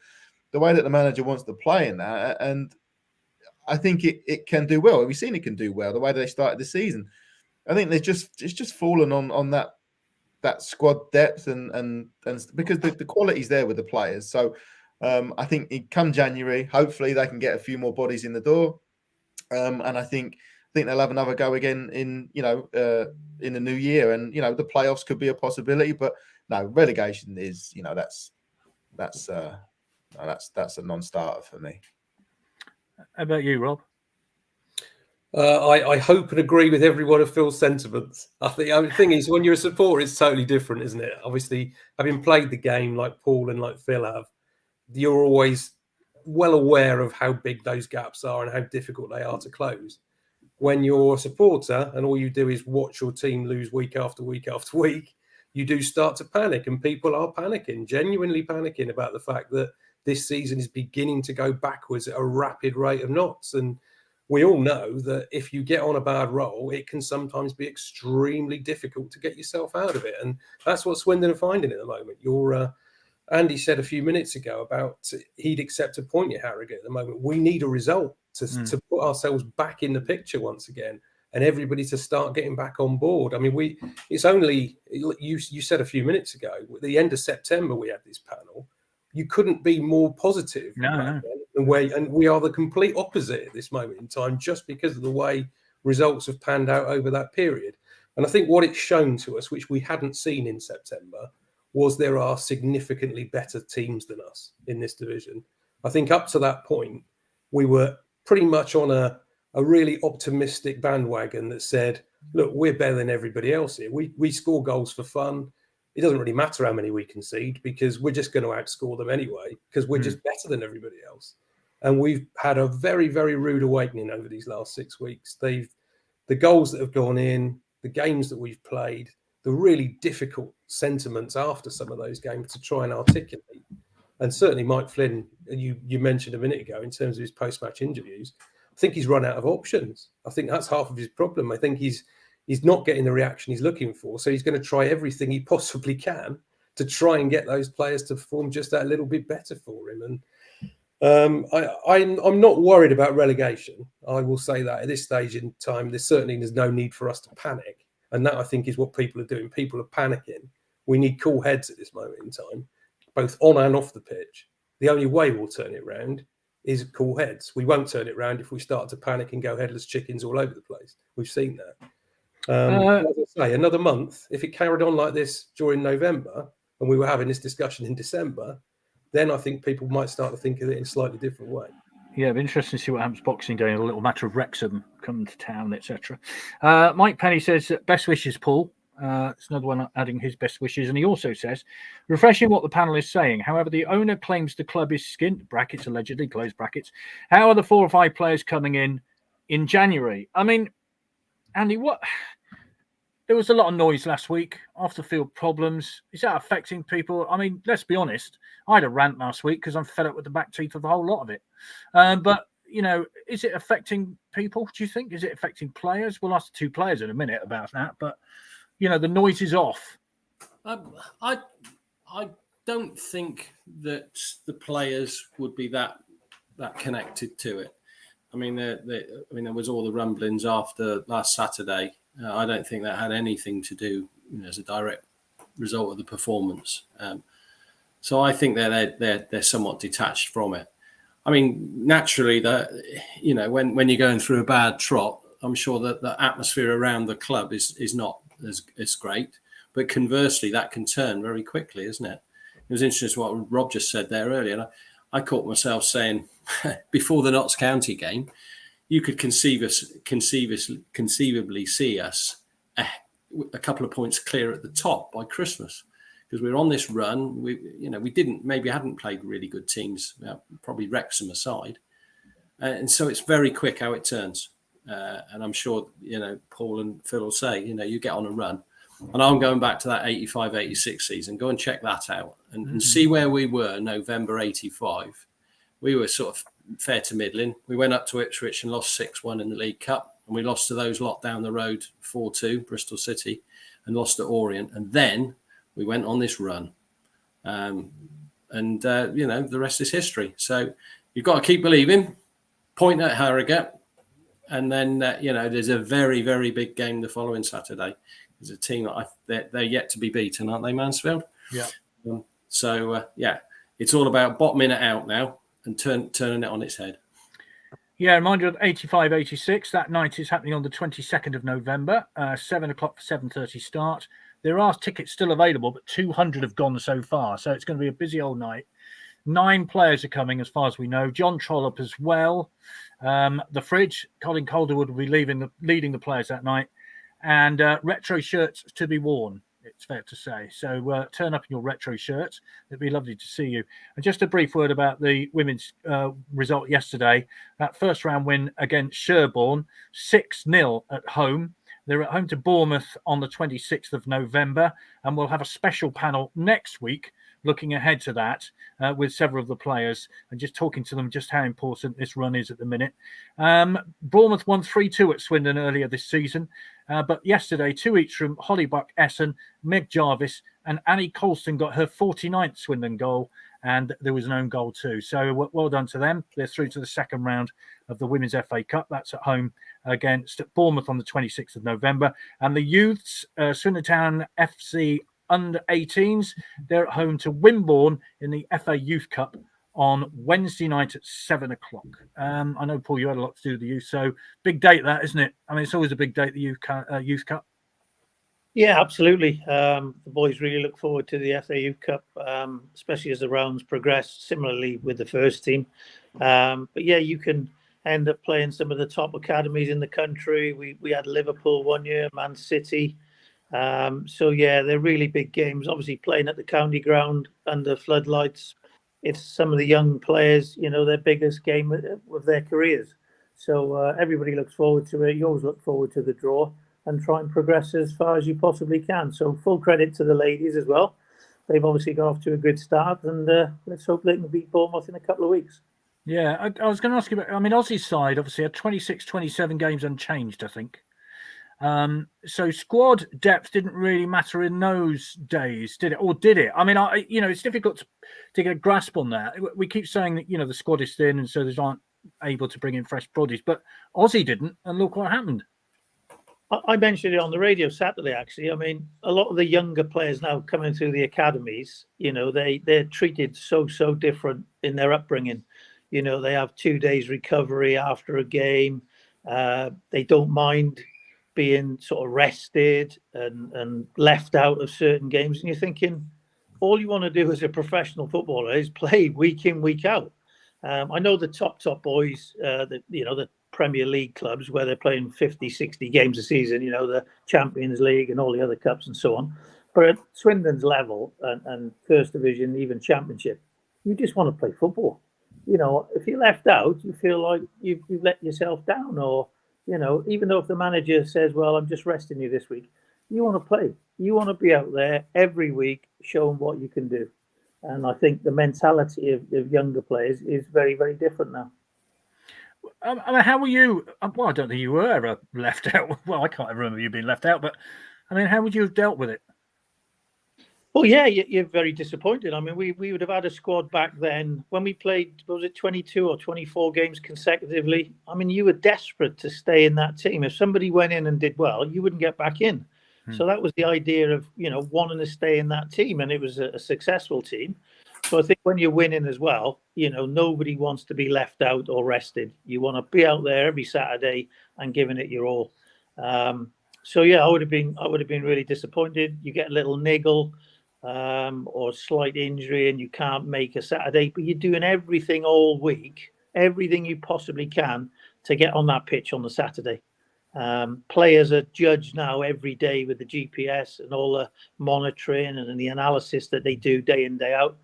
the way that the manager wants to play in that. And I think it can do well. We've seen it can do well the way they started the season. I think it's just fallen on that squad depth and because the quality's there with the players. So I think come January, hopefully they can get a few more bodies in the door, and I think they'll have another go again in the new year, and the playoffs could be a possibility. But no, relegation is that's a non-starter for me. How about you, Rob? I hope and agree with every one of Phil's sentiments. I think the thing is, when you're a supporter, it's totally different, isn't it? Obviously, having played the game like Paul and like Phil have, you're always well aware of how big those gaps are and how difficult they are to close. When you're a supporter and all you do is watch your team lose week after week after week, you do start to panic, and people are panicking, genuinely panicking about the fact that this season is beginning to go backwards at a rapid rate of knots. And we all know that if you get on a bad roll, it can sometimes be extremely difficult to get yourself out of it. And that's what Swindon are finding at the moment. Andy said a few minutes ago about he'd accept a point at Harrogate at the moment. We need a result to put ourselves back in the picture once again, and everybody to start getting back on board. It's only, you said a few minutes ago, at the end of September, we had this panel. You couldn't be more positive. No. And we are the complete opposite at this moment in time, just because of the way results have panned out over that period. And I think what it's shown to us, which we hadn't seen in September, was there are significantly better teams than us in this division. I think up to that point, we were pretty much on a really optimistic bandwagon that said, look, we're better than everybody else here. We score goals for fun. It doesn't really matter how many we concede because we're just going to outscore them anyway because we're just better than everybody else. And we've had a very, very rude awakening over these last 6 weeks. The goals that have gone in, the games that we've played, the really difficult sentiments after some of those games to try and articulate. And certainly Mike Flynn, you mentioned a minute ago in terms of his post-match interviews, I think he's run out of options. I think that's half of his problem. I think he's not getting the reaction he's looking for. So he's going to try everything he possibly can to try and get those players to perform just that little bit better for him. And I'm not worried about relegation. I will say that at this stage in time, there's no need for us to panic. And that, I think, is what people are doing. People are panicking. We need cool heads at this moment in time, both on and off the pitch. The only way we'll turn it around is cool heads. We won't turn it around if we start to panic and go headless chickens all over the place. We've seen that. As I say, another month, if it carried on like this during November and we were having this discussion in December, then I think people might start to think of it in a slightly different way. Yeah, it'd be interesting to see what happens Boxing Day. A little matter of Wrexham coming to town, etc. Mike Penny says, best wishes, Paul. It's another one adding his best wishes. And he also says, refreshing what the panel is saying. However, the owner claims the club is skint, brackets, allegedly, close brackets. How are the 4 or 5 players coming in January? I mean, Andy, there was a lot of noise last week, off-the-field problems. Is that affecting people? I mean, let's be honest. I had a rant last week because I'm fed up with the back teeth of the whole lot of it. But, is it affecting people, do you think? Is it affecting players? We'll ask the 2 players in a minute about that. But, the noise is off. I don't think that the players would be that connected to it. I mean, there was all the rumblings after last Saturday. I don't think that had anything to do as a direct result of the performance. So I think they're somewhat detached from it. I mean, naturally, when you're going through a bad trot, I'm sure that the atmosphere around the club is not as great. But conversely, that can turn very quickly, isn't it? It was interesting what Rob just said there earlier. And I caught myself saying before the Notts County game, you could conceivably see us a couple of points clear at the top by Christmas, because we were on this run. We hadn't played really good teams, probably Wrexham aside, and so it's very quick how it turns. And I'm sure Paul and Phil will say, you get on a run, and I'm going back to that 85-86 season. Go and check that out and see where we were November 85. We were sort of fair to middling. We went up to Ipswich and lost 6-1 in the League Cup, and we lost to those lot down the road 4-2, Bristol City, and lost to Orient. And then we went on this run, the rest is history. So you've got to keep believing, point at Harrogate, and then there's a very, very big game the following Saturday. There's a team that they're yet to be beaten, aren't they, Mansfield? Yeah. It's all about bottoming it out now and turning it on its head. Yeah, reminder of 85-86. That night is happening on the 22nd of November, 7 o'clock for 7:30 start. There are tickets still available, but 200 have gone so far. So it's going to be a busy old night. 9 players are coming, as far as we know. John Trollope as well. The Fridge, Colin Calderwood will be leading the players that night. And retro shirts to be worn, it's fair to say. So turn up in your retro shirts. It'd be lovely to see you. And just a brief word about the women's result yesterday. That first round win against Sherborne, 6-0 at home. They're at home to Bournemouth on the 26th of November. And we'll have a special panel next week looking ahead to that with several of the players and just talking to them just how important this run is at the minute. Bournemouth won 3-2 at Swindon earlier this season. But yesterday, 2 each from Holly Buck-Essen, Meg Jarvis and Annie Colston got her 49th Swindon goal, and there was an own goal too. So well done to them. They're through to the second round of the Women's FA Cup. That's at home against Bournemouth on the 26th of November. And the youths, Swindon Town FC under-18s, they're at home to Wimborne in the FA Youth Cup on Wednesday night at 7 o'clock. I know, Paul, you had a lot to do with the youth, so big date that, isn't it? I mean, it's always a big date, the Youth Cup. Yeah, absolutely. The boys really look forward to the FA Youth Cup, especially as the rounds progress, similarly with the first team. But yeah, you can end up playing some of the top academies in the country. We had Liverpool one year, Man City. So yeah, they're really big games. Obviously playing at the county ground under floodlights, it's some of the young players, their biggest game of their careers. So everybody looks forward to it. You always look forward to the draw and try and progress as far as you possibly can. So full credit to the ladies as well. They've obviously got off to a good start, and let's hope they can beat Bournemouth in a couple of weeks. Yeah, I was going to ask you about, Aussie's side obviously had 26, 27 games unchanged, I think. So squad depth didn't really matter in those days, did it? Or did it? I mean, it's difficult to get a grasp on that. We keep saying that, the squad is thin and so they aren't able to bring in fresh bodies, but Aussie didn't, and look what happened. I mentioned it on the radio Saturday, actually. I mean, a lot of the younger players now coming through the academies, they're treated so different in their upbringing. They have 2 days recovery after a game. They don't mind being sort of rested and left out of certain games. And you're thinking, all you want to do as a professional footballer is play week in, week out. I know the top boys, the Premier League clubs where they're playing 50, 60 games a season, the Champions League and all the other cups and so on. But at Swindon's level and First Division, even Championship, you just want to play football. If you're left out, you feel like you've let yourself down, or, even though if the manager says, well, I'm just resting you this week, you want to play. You want to be out there every week showing what you can do. And I think the mentality of younger players is very, very different now. I mean, how were you? Well, I don't think you were ever left out. Well, I can't remember you being left out, but I mean, how would you have dealt with it? Well, yeah, you're very disappointed. I mean, we would have had a squad back then when we played, was it 22 or 24 games consecutively? I mean, you were desperate to stay in that team. If somebody went in and did well, you wouldn't get back in. So that was the idea of, wanting to stay in that team. And it was a successful team. So I think when you're winning as well, nobody wants to be left out or rested. You want to be out there every Saturday and giving it your all. So yeah, I would have been really disappointed. You get a little niggle or slight injury and you can't make a Saturday, but you're doing everything all week, everything you possibly can to get on that pitch on the Saturday. Players are judged now every day with the GPS and all the monitoring and the analysis that they do day in, day out.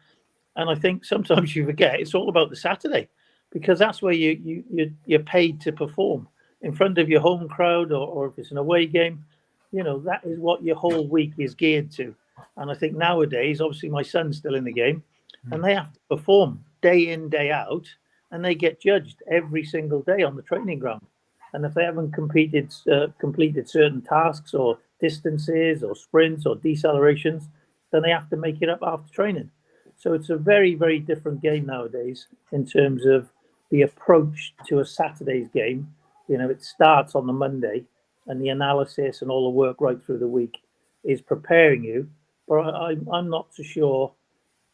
And I think sometimes you forget it's all about the Saturday, because that's where you're paid to perform in front of your home crowd, or if it's an away game, that is what your whole week is geared to. And I think nowadays, obviously my son's still in the game and they have to perform day in, day out, and they get judged every single day on the training ground. And if they haven't completed certain tasks or distances or sprints or decelerations, then they have to make it up after training. So it's a very, very different game nowadays in terms of the approach to a Saturday's game. It starts on the Monday, and the analysis and all the work right through the week is preparing you. But I'm not so sure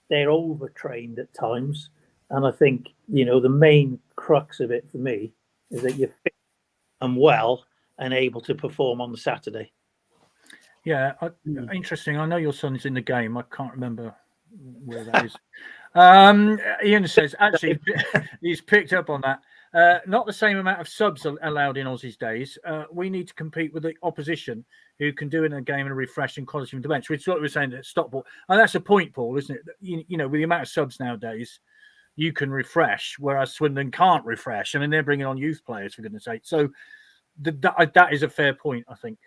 they're overtrained at times. And I think, the main crux of it for me is that you're fit and well and able to perform on the Saturday. Yeah, interesting. I know your son's in the game. I can't remember where that is. Ian says, actually, he's picked up on that. Not the same amount of subs allowed in Aussie's days. We need to compete with the opposition who can do it in a game and refresh and quality from the bench, which is what we were saying at Stockport. And that's a point, Paul, isn't it? With the amount of subs nowadays, you can refresh, whereas Swindon can't refresh. I mean, they're bringing on youth players, for goodness sake. So that is a fair point, I think.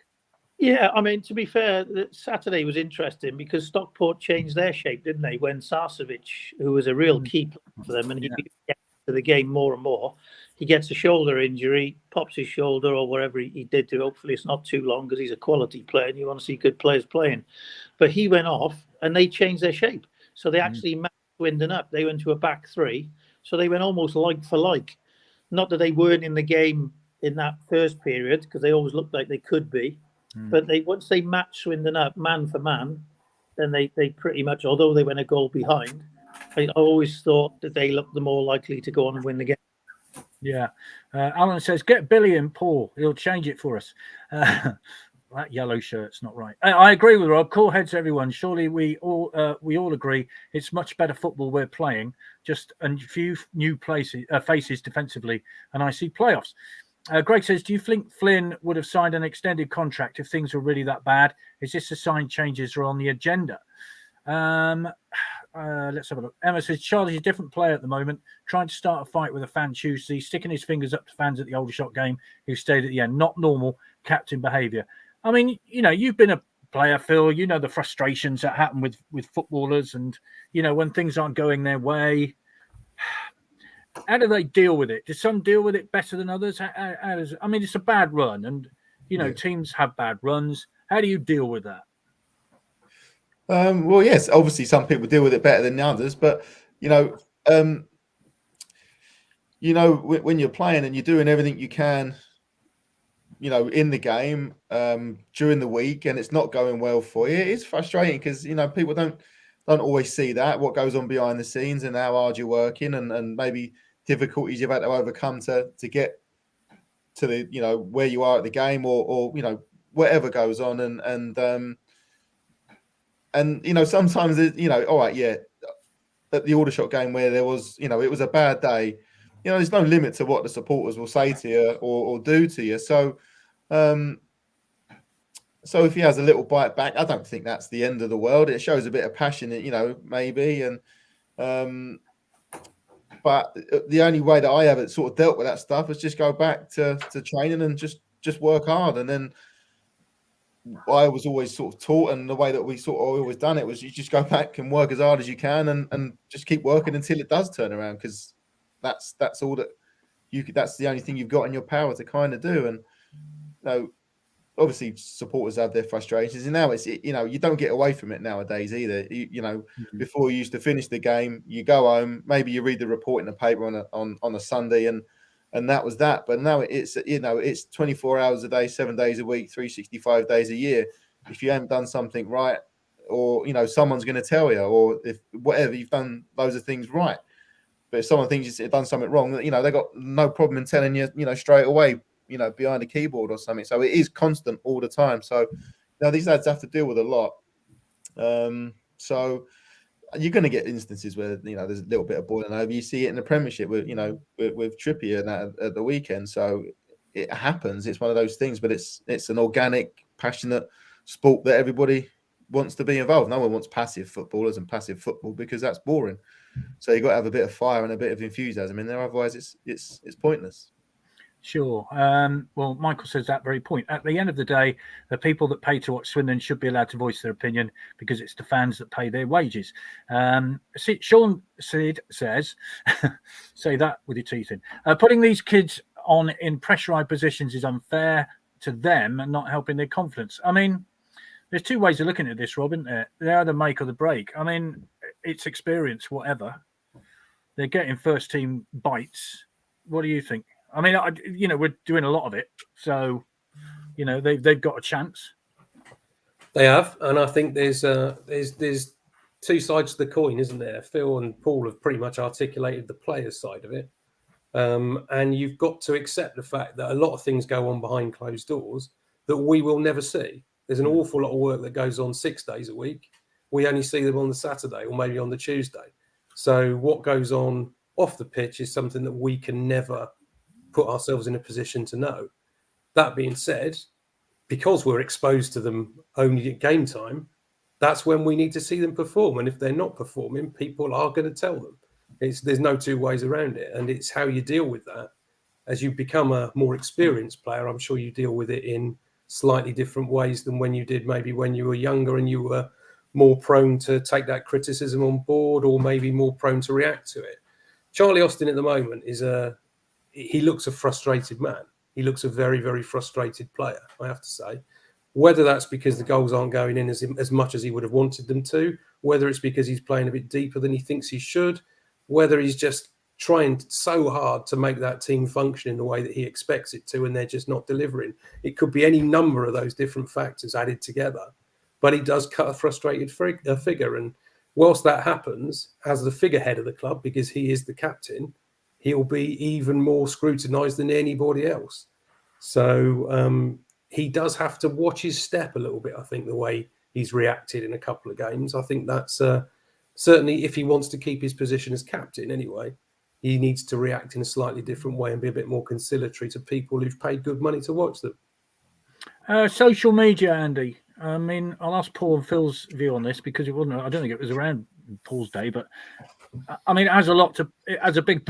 Yeah, I mean, to be fair, Saturday was interesting because Stockport changed their shape, didn't they? When Sarcevic, who was a real key player for them, and he gets to the game more and more, he gets a shoulder injury, pops his shoulder or whatever he did to. Hopefully it's not too long because he's a quality player and you want to see good players playing. But he went off and they changed their shape. So they actually matched Swindon up. They went to a back three. So they went almost like for like. Not that they weren't in the game in that first period, because they always looked like they could be. But once they matched Swindon up man for man, then they pretty much, although they went a goal behind, I always thought that they looked the more likely to go on and win the game. Yeah. Alan says, get Billy and Paul. He'll change it for us. That yellow shirt's not right. I agree with Rob. Cool heads, everyone. Surely we all agree it's much better football we're playing. Just a few new faces defensively, and I see playoffs. Greg says, do you think Flynn would have signed an extended contract if things were really that bad? Is this a sign changes are on the agenda? Let's have a look. Emma says, Charlie's a different player at the moment, trying to start a fight with a fan Tuesday, sticking his fingers up to fans at the Aldershot game who stayed at the end. Not normal captain behaviour. I mean, you've been a player, Phil. You know the frustrations that happen with footballers and, when things aren't going their way. How do they deal with it? Do some deal with it better than others? It's a bad run, and teams have bad runs. How do you deal with that? Well, yes, obviously some people deal with it better than others, but when you're playing and you're doing everything you can, in the game during the week, and it's not going well for you, it's frustrating because people don't always see what goes on behind the scenes and how hard you're working, and maybe difficulties you've had to overcome to get to the, you know, where you are at the game, or you know, whatever goes on, and you know, sometimes it, you know, all right, yeah, at the Aldershot game where there was, you know, it was a bad day, you know, there's no limit to what the supporters will say to you or do to you. So so if he has a little bite back, I don't think that's the end of the world. It shows a bit of passion, you know, maybe. And but the only way that I have sort of dealt with that stuff is just go back to training and just work hard. And then I was always sort of taught, and the way that we sort of always done it was you just go back and work as hard as you can and just keep working until it does turn around, because that's all that you could, that's the only thing you've got in your power to kind of do. And you know, obviously supporters have their frustrations, and now it's, you know, you don't get away from it nowadays either. You know, before you used to finish the game, you go home, maybe you read the report in the paper on a Sunday, and that was that. But now it's, you know, it's 24 hours a day, 7 days a week, 365 days a year. If you haven't done something right, or, you know, someone's going to tell you, or if whatever, you've done loads of things right. But if someone thinks you've done something wrong, you know, they got no problem in telling you, you know, straight away, you know, behind a keyboard or something. So it is constant all the time. So, you know, these lads have to deal with a lot. So you're going to get instances where, you know, there's a little bit of boiling over. You see it in the Premiership with, you know, with Trippier and that at the weekend. So it happens. It's one of those things, but it's an organic, passionate sport that everybody wants to be involved. No one wants passive footballers and passive football, because that's boring. So you've got to have a bit of fire and a bit of enthusiasm in there. Otherwise, it's pointless. Sure. Well, Michael says that very point. At the end of the day, the people that pay to watch Swindon should be allowed to voice their opinion, because it's the fans that pay their wages. Sean Sid says, say that with your teeth in, putting these kids on in pressurised positions is unfair to them and not helping their confidence. I mean, there's two ways of looking at this, Rob, isn't there? They're the make or the break. I mean, it's experience, whatever. They're getting first team bites. What do you think? I mean, you know, we're doing a lot of it, so you know they've got a chance. They have, and I think there's two sides to the coin, isn't there? Phil and Paul have pretty much articulated the players' side of it, and you've got to accept the fact that a lot of things go on behind closed doors that we will never see. There's an awful lot of work that goes on 6 days a week. We only see them on the Saturday or maybe on the Tuesday. So what goes on off the pitch is something that we can never put ourselves in a position to know. That being said, because we're exposed to them only at game time, that's when we need to see them perform. And if they're not performing, people are going to tell them. There's no two ways around it. And it's how you deal with that. As you become a more experienced player, I'm sure you deal with it in slightly different ways than when you did maybe when you were younger and you were more prone to take that criticism on board, or maybe more prone to react to it. Charlie Austin at the moment he looks a frustrated man. He looks a very, very frustrated player, I have to say. Whether that's because the goals aren't going in as much as he would have wanted them to, whether it's because he's playing a bit deeper than he thinks he should, whether he's just trying so hard to make that team function in the way that he expects it to, and they're just not delivering. It could be any number of those different factors added together. But he does cut a frustrated figure. And whilst that happens, as the figurehead of the club, because he is the captain, he'll be even more scrutinised than anybody else. So he does have to watch his step a little bit, I think, the way he's reacted in a couple of games. I think that's certainly, if he wants to keep his position as captain anyway, he needs to react in a slightly different way and be a bit more conciliatory to people who've paid good money to watch them. Social media, Andy. I mean, I'll ask Paul and Phil's view on this, because it wasn't, I don't think it was around Paul's day, but I mean, it has a big,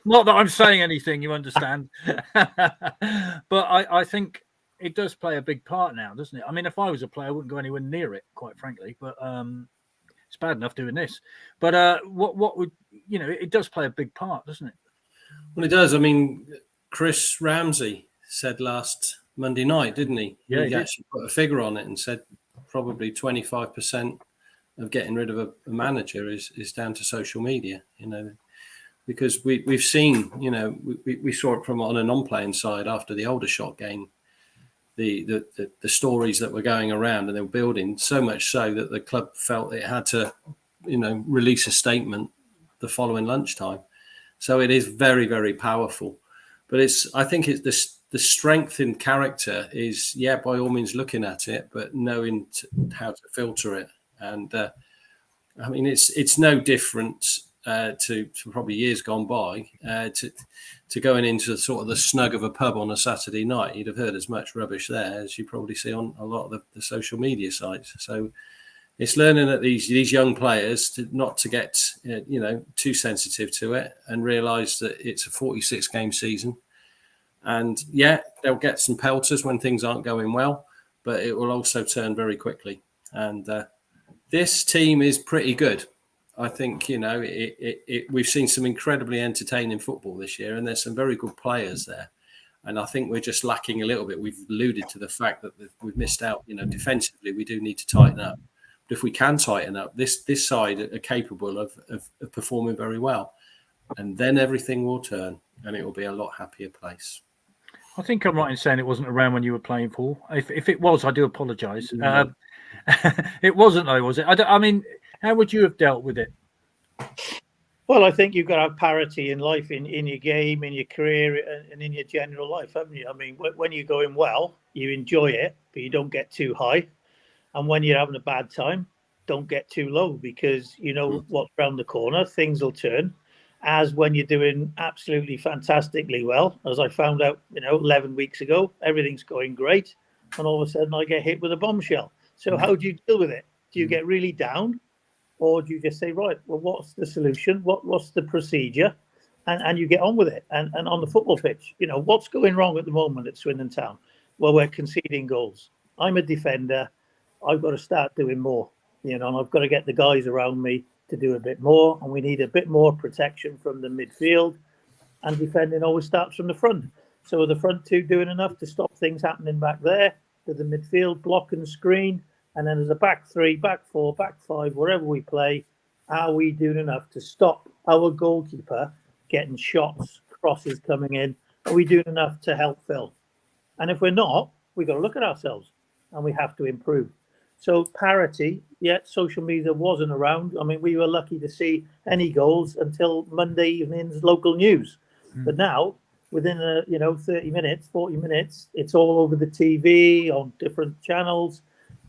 not that I'm saying anything, you understand, but I think it does play a big part now, doesn't it? I mean, if I was a player, I wouldn't go anywhere near it, quite frankly, but it's bad enough doing this. But what would, you know, it does play a big part, doesn't it? Well, it does. I mean, Chris Ramsey said last Monday night, didn't he? Yeah, he actually put a figure on it and said probably 25% of getting rid of a manager is down to social media, you know, because we've seen, you know, we saw it from on a non-playing side after the Aldershot game, the stories that were going around, and they were building so much so that the club felt it had to, you know, release a statement the following lunchtime. So it is very, very powerful. But I think it's the strength in character is, by all means looking at it, but knowing how to filter it. And I mean, it's no different to probably years gone by to going into sort of the snug of a pub on a Saturday night. You'd have heard as much rubbish there as you probably see on a lot of the social media sites. So it's learning that these young players not to get too sensitive to it and realise that it's a 46 game season. And they'll get some pelters when things aren't going well, but it will also turn very quickly. And this team is pretty good. I think, we've seen some incredibly entertaining football this year, and there's some very good players there. And I think we're just lacking a little bit. We've alluded to the fact that we've missed out, defensively, we do need to tighten up. But if we can tighten up, this side are capable of performing very well. And then everything will turn, and it will be a lot happier place. I think I'm right in saying it wasn't around when you were playing, Paul. If it was, I do apologise. It wasn't, though, was it? I mean, how would you have dealt with it? Well, I think you've got to have parity in life, in your game, in your career, and in your general life, haven't you? I mean, when you're going well, you enjoy it, but you don't get too high. And when you're having a bad time, don't get too low, because you know what's around the corner. Things will turn. As when you're doing absolutely fantastically well, as I found out, 11 weeks ago, everything's going great. And all of a sudden I get hit with a bombshell. So how do you deal with it? Do you get really down, or do you just say, right, well, what's the solution? What's the procedure? And you get on with it. And on the football pitch, what's going wrong at the moment at Swindon Town? Well, we're conceding goals. I'm a defender. I've got to start doing more, and I've got to get the guys around me to do a bit more, and we need a bit more protection from the midfield, and defending always starts from the front. So are the front two doing enough to stop things happening back there? Do the midfield block and screen? And then as a back three, back four, back five, wherever we play, are we doing enough to stop our goalkeeper getting shots, crosses coming in? Are we doing enough to help Phil? And if we're not, we've got to look at ourselves, and we have to improve. So parity, social media wasn't around. I mean, we were lucky to see any goals until Monday evening's local news. But now, within 30 minutes, 40 minutes, it's all over the TV on different channels.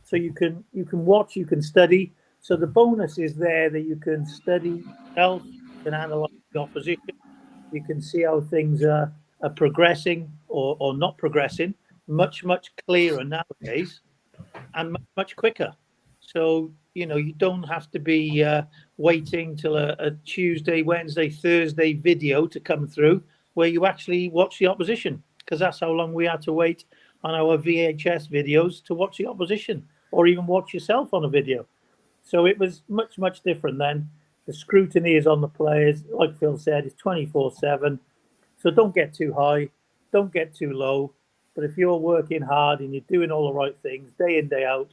So you can watch, you can study. So the bonus is there that you can study else, you can analyse the opposition, you can see how things are progressing or not progressing. Much clearer nowadays. And much quicker. So, you don't have to be waiting till a Tuesday, Wednesday, Thursday video to come through where you actually watch the opposition, because that's how long we had to wait on our VHS videos to watch the opposition, or even watch yourself on a video. So it was much different then. The scrutiny is on the players. Like Phil said, it's 24/7. So don't get too high, don't get too low. But if you're working hard and you're doing all the right things day in, day out,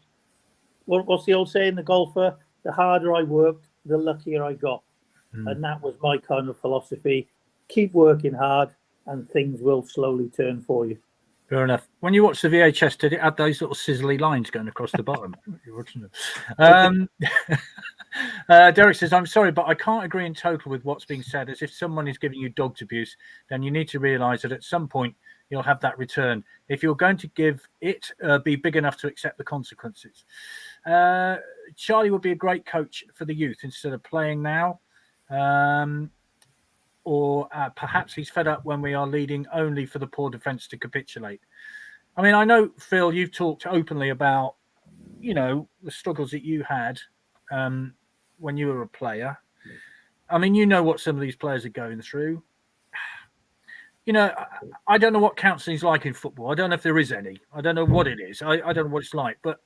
what's the old saying, the golfer? The harder I worked, the luckier I got. And that was my kind of philosophy. Keep working hard and things will slowly turn for you. Fair enough. When you watch the VHS, did it have those little sizzly lines going across the bottom? Derek says, I'm sorry, but I can't agree in total with what's being said. As if someone is giving you dog's abuse, then you need to realise that at some point you'll have that return. If you're going to give it, be big enough to accept the consequences. Charlie would be a great coach for the youth instead of playing now. Or perhaps he's fed up when we are leading only for the poor defence to capitulate. I mean, I know, Phil, you've talked openly about, the struggles that you had when you were a player. I mean, what some of these players are going through. I don't know what counselling is like in football. I don't know if there is any. I don't know what it is. I don't know what it's like. But,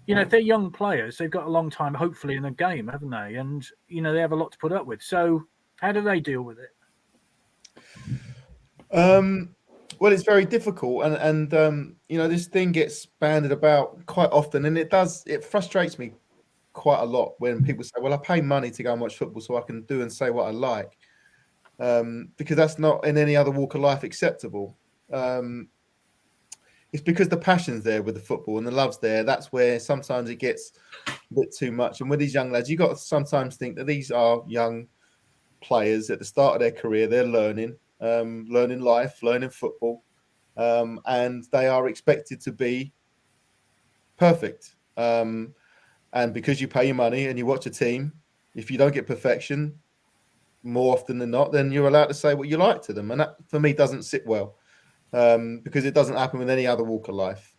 if they're young players, they've got a long time, hopefully, in the game, haven't they? And, they have a lot to put up with. So how do they deal with it? Well, it's very difficult. And this thing gets banded about quite often. And it frustrates me quite a lot when people say, well, I pay money to go and watch football so I can do and say what I like. Because that's not in any other walk of life acceptable. It's because the passion's there with the football and the love's there. That's where sometimes it gets a bit too much. And with these young lads, you've got to sometimes think that these are young players at the start of their career. They're learning life, learning football, and they are expected to be perfect. And because you pay your money and you watch a team, if you don't get perfection more often than not, then you're allowed to say what you like to them. And that, for me, doesn't sit well, because it doesn't happen with any other walk of life,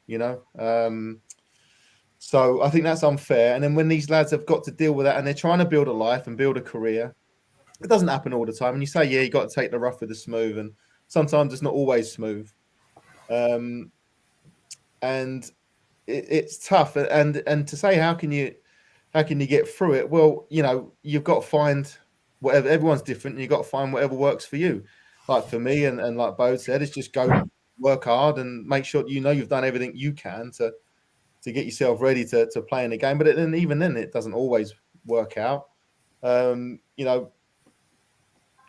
So I think that's unfair. And then when these lads have got to deal with that and they're trying to build a life and build a career, it doesn't happen all the time. And you say, yeah, you got to take the rough with the smooth. And sometimes it's not always smooth. And it's tough. And to say, how can you get through it? Well, you've got to find whatever. Everyone's different. And you've got to find whatever works for you. Like for me, and like Bo said, it's just go work hard and make sure you've done everything you can to get yourself ready to play in the game. But then even then, it doesn't always work out.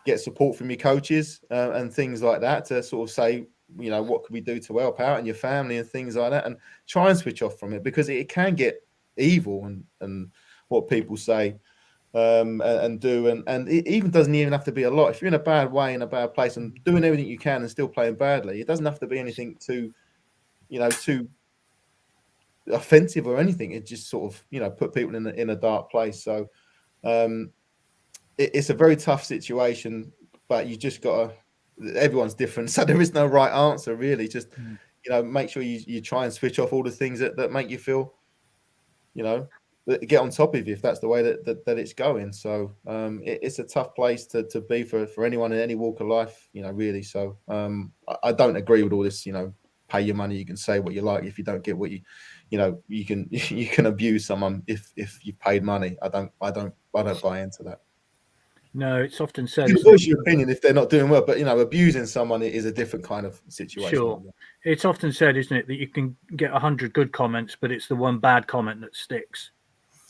Get support from your coaches and things like that to sort of say, what can we do to help out, and your family and things like that, and try and switch off from it, because it can get evil and what people say and do. And it even doesn't even have to be a lot. If you're in a bad way, in a bad place, and doing everything you can and still playing badly, it doesn't have to be anything too offensive or anything. It just sort of put people in a dark place. So it's a very tough situation, but you just gotta, everyone's different, so there is no right answer really. Just make sure you try and switch off all the things that make you feel get on top of you, if that's the way that it's going. So it's a tough place to be for anyone in any walk of life, really. So I don't agree with all this, pay your money, you can say what you like. If you don't get what you can abuse someone if you've paid money. I don't buy into that. No, it's often said. You can voice your opinion if they're not doing well, but abusing someone is a different kind of situation. Sure, it's often said, isn't it, that you can get 100 good comments, but it's the one bad comment that sticks.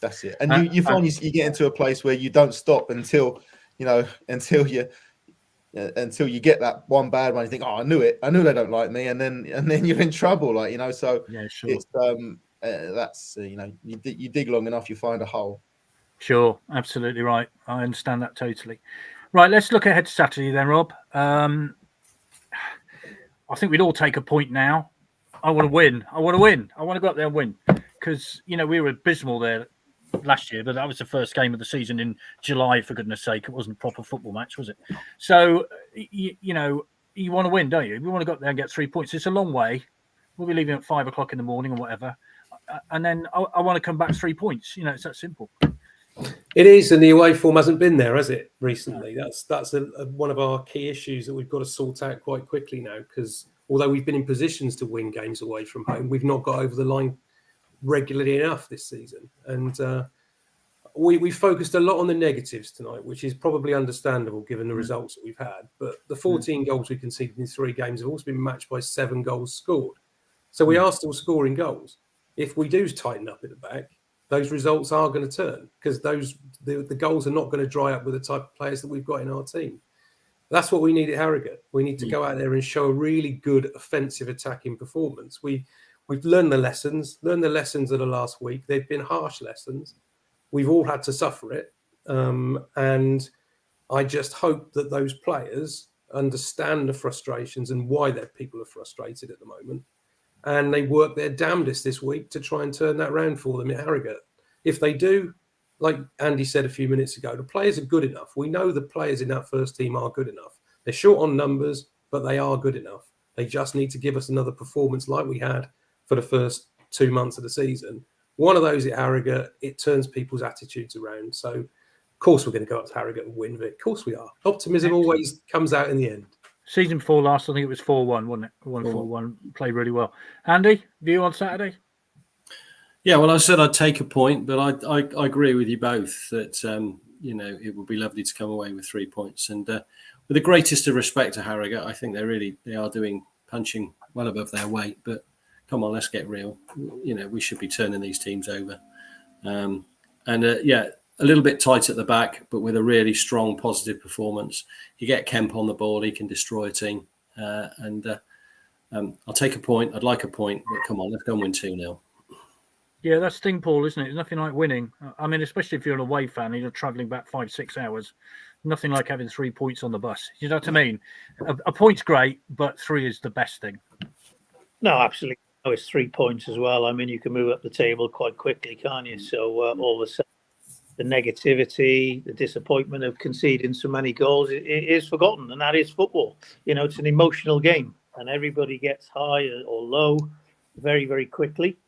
That's it. And you find you get into a place where you don't stop until you get that one bad one. You think, oh, I knew they don't like me, and then you're in trouble, So yeah, sure. It's that's you dig long enough, you find a hole. Sure, absolutely right. I understand that totally. Right, let's look ahead to Saturday then, Rob. I think we'd all take a point now. I want to win. I want to go up there and win, because we were abysmal there last year, but that was the first game of the season in July, for goodness sake. It wasn't a proper football match, was it? So you want to win, don't you? We want to go up there and get 3 points. It's a long way. We'll be leaving at 5 o'clock in the morning or whatever, and then I want to come back 3 points. It's that simple. It is, and the away form hasn't been there, has it, recently? That's one of our key issues that we've got to sort out quite quickly now, because although we've been in positions to win games away from home, we've not got over the line regularly enough this season. And we focused a lot on the negatives tonight, which is probably understandable given the results that we've had. But the 14 goals we conceded in 3 games have also been matched by 7 goals scored. So we are still scoring goals. If we do tighten up at the back, those results are going to turn, because the goals are not going to dry up with the type of players that we've got in our team. That's what we need at Harrogate. We need to go out there and show a really good offensive attacking performance. We've learned the lessons of the last week. They've been harsh lessons. We've all had to suffer it. And I just hope that those players understand the frustrations and why their people are frustrated at the moment. And they work their damnedest this week to try and turn that round for them at Harrogate. If they do, like Andy said a few minutes ago, the players are good enough. We know the players in that first team are good enough. They're short on numbers, but they are good enough. They just need to give us another performance like we had for the first 2 months of the season. One of those at Harrogate, it turns people's attitudes around. So, of course, we're going to go up to Harrogate and win it. Of course we are. Optimism always comes out in the end. Season 4 last, I think it was 4-1, wasn't it? 1-4-1, played really well. Andy, view on Saturday? Yeah, well, I said I'd take a point, but I agree with you both that, it would be lovely to come away with 3 points. And with the greatest of respect to Harrogate, I think they are punching well above their weight. But come on, let's get real. We should be turning these teams over. A little bit tight at the back, but with a really strong, positive performance. You get Kemp on the ball, he can destroy a team. I'll take a point. I'd like a point, but come on, let's go and win 2-0. Yeah, that's the thing, Paul, isn't it? There's nothing like winning. I mean, especially if you're an away fan and you're travelling back 5-6 hours. nothing like having 3 points on the bus. You know what I mean? A point's great, but 3 is the best thing. No, absolutely. No, it's 3 points as well. I mean, you can move up the table quite quickly, can't you? So all of a sudden, the negativity, the disappointment of conceding so many goals, it is forgotten, and that is football. You know, it's an emotional game, and everybody gets high or low very, very quickly.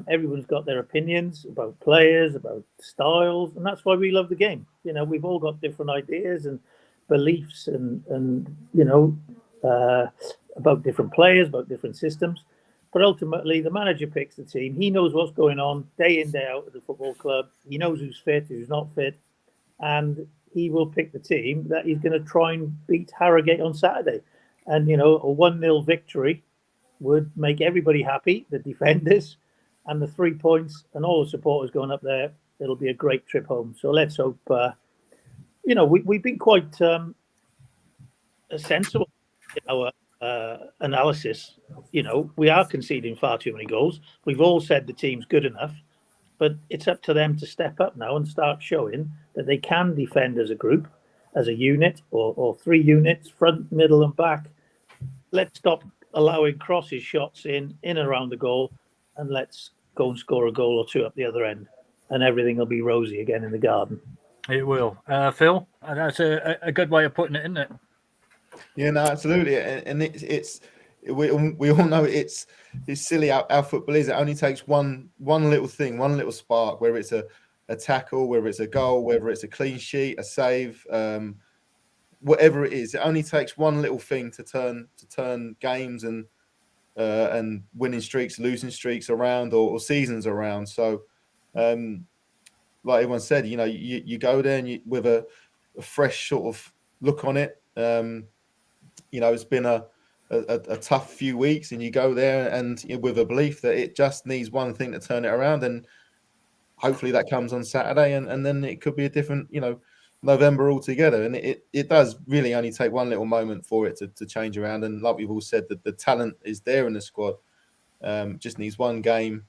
Everyone's got their opinions about players, about styles, and that's why we love the game. You know, we've all got different ideas and beliefs, and you know, about different players, about different systems. But ultimately, the manager picks the team. He knows what's going on day in, day out at the football club. He knows who's fit, who's not fit. And he will pick the team that he's going to try and beat Harrogate on Saturday. And, you know, a 1-0 victory would make everybody happy, the defenders and the 3 points and all the supporters going up there. It'll be a great trip home. So let's hope, you know, we've been quite sensible in our analysis. You know, we are conceding far too many goals. We've all said the team's good enough, but it's up to them to step up now and start showing that they can defend as a group, as a unit, or 3 units, front, middle, and back. Let's stop allowing crosses, shots in and around the goal, and let's go and score a goal or 2 up the other end, and everything will be rosy again in the garden. It will. Phil, that's a good way of putting it, isn't it? Yeah, no, absolutely, and we all know it's silly how football is. It only takes one little thing, one little spark, whether it's a tackle, whether it's a goal, whether it's a clean sheet, a save, whatever it is. It only takes one little thing to turn games and winning streaks, losing streaks around, or seasons around. So, like everyone said, you know, you go there and with a fresh sort of look on it. You know, it's been a tough few weeks, and you go there and with a belief that it just needs one thing to turn it around, and hopefully that comes on Saturday, and then it could be a different, you know, November altogether. And it does really only take one little moment for it to change around. And like we've all said, that the talent is there in the squad. Just needs one game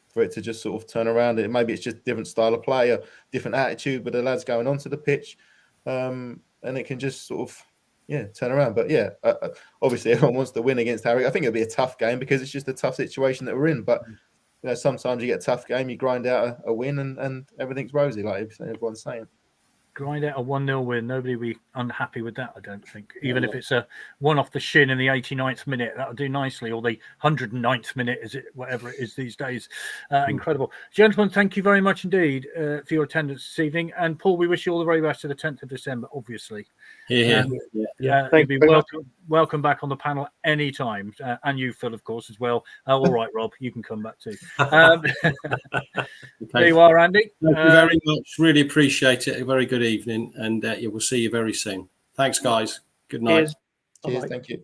for it to just sort of turn around. And maybe it's just a different style of play, a different attitude, but the lads going onto the pitch, and it can just sort of turn around. But obviously everyone wants to win against Harry. I think it'll be a tough game because it's just a tough situation that we're in. But you know, sometimes you get a tough game, you grind out a win, and everything's rosy, like everyone's saying. Grind out a 1-0 win. Nobody will be unhappy with that, I don't think. Even if it's a one off the shin in the 89th minute, that'll do nicely. Or the 109th minute, is it? Whatever it is these days. Incredible. Gentlemen, thank you very much indeed for your attendance this evening. And Paul, we wish you all the very best to the 10th of December, obviously. Thank You'll be welcome back on the panel anytime. And you, Phil, of course, as well. All right, Rob, you can come back too. There you are, Andy. Thank you very much. Really appreciate it. A very good evening, and we'll see you very soon. Thanks, guys. Good night. Cheers. Thank you.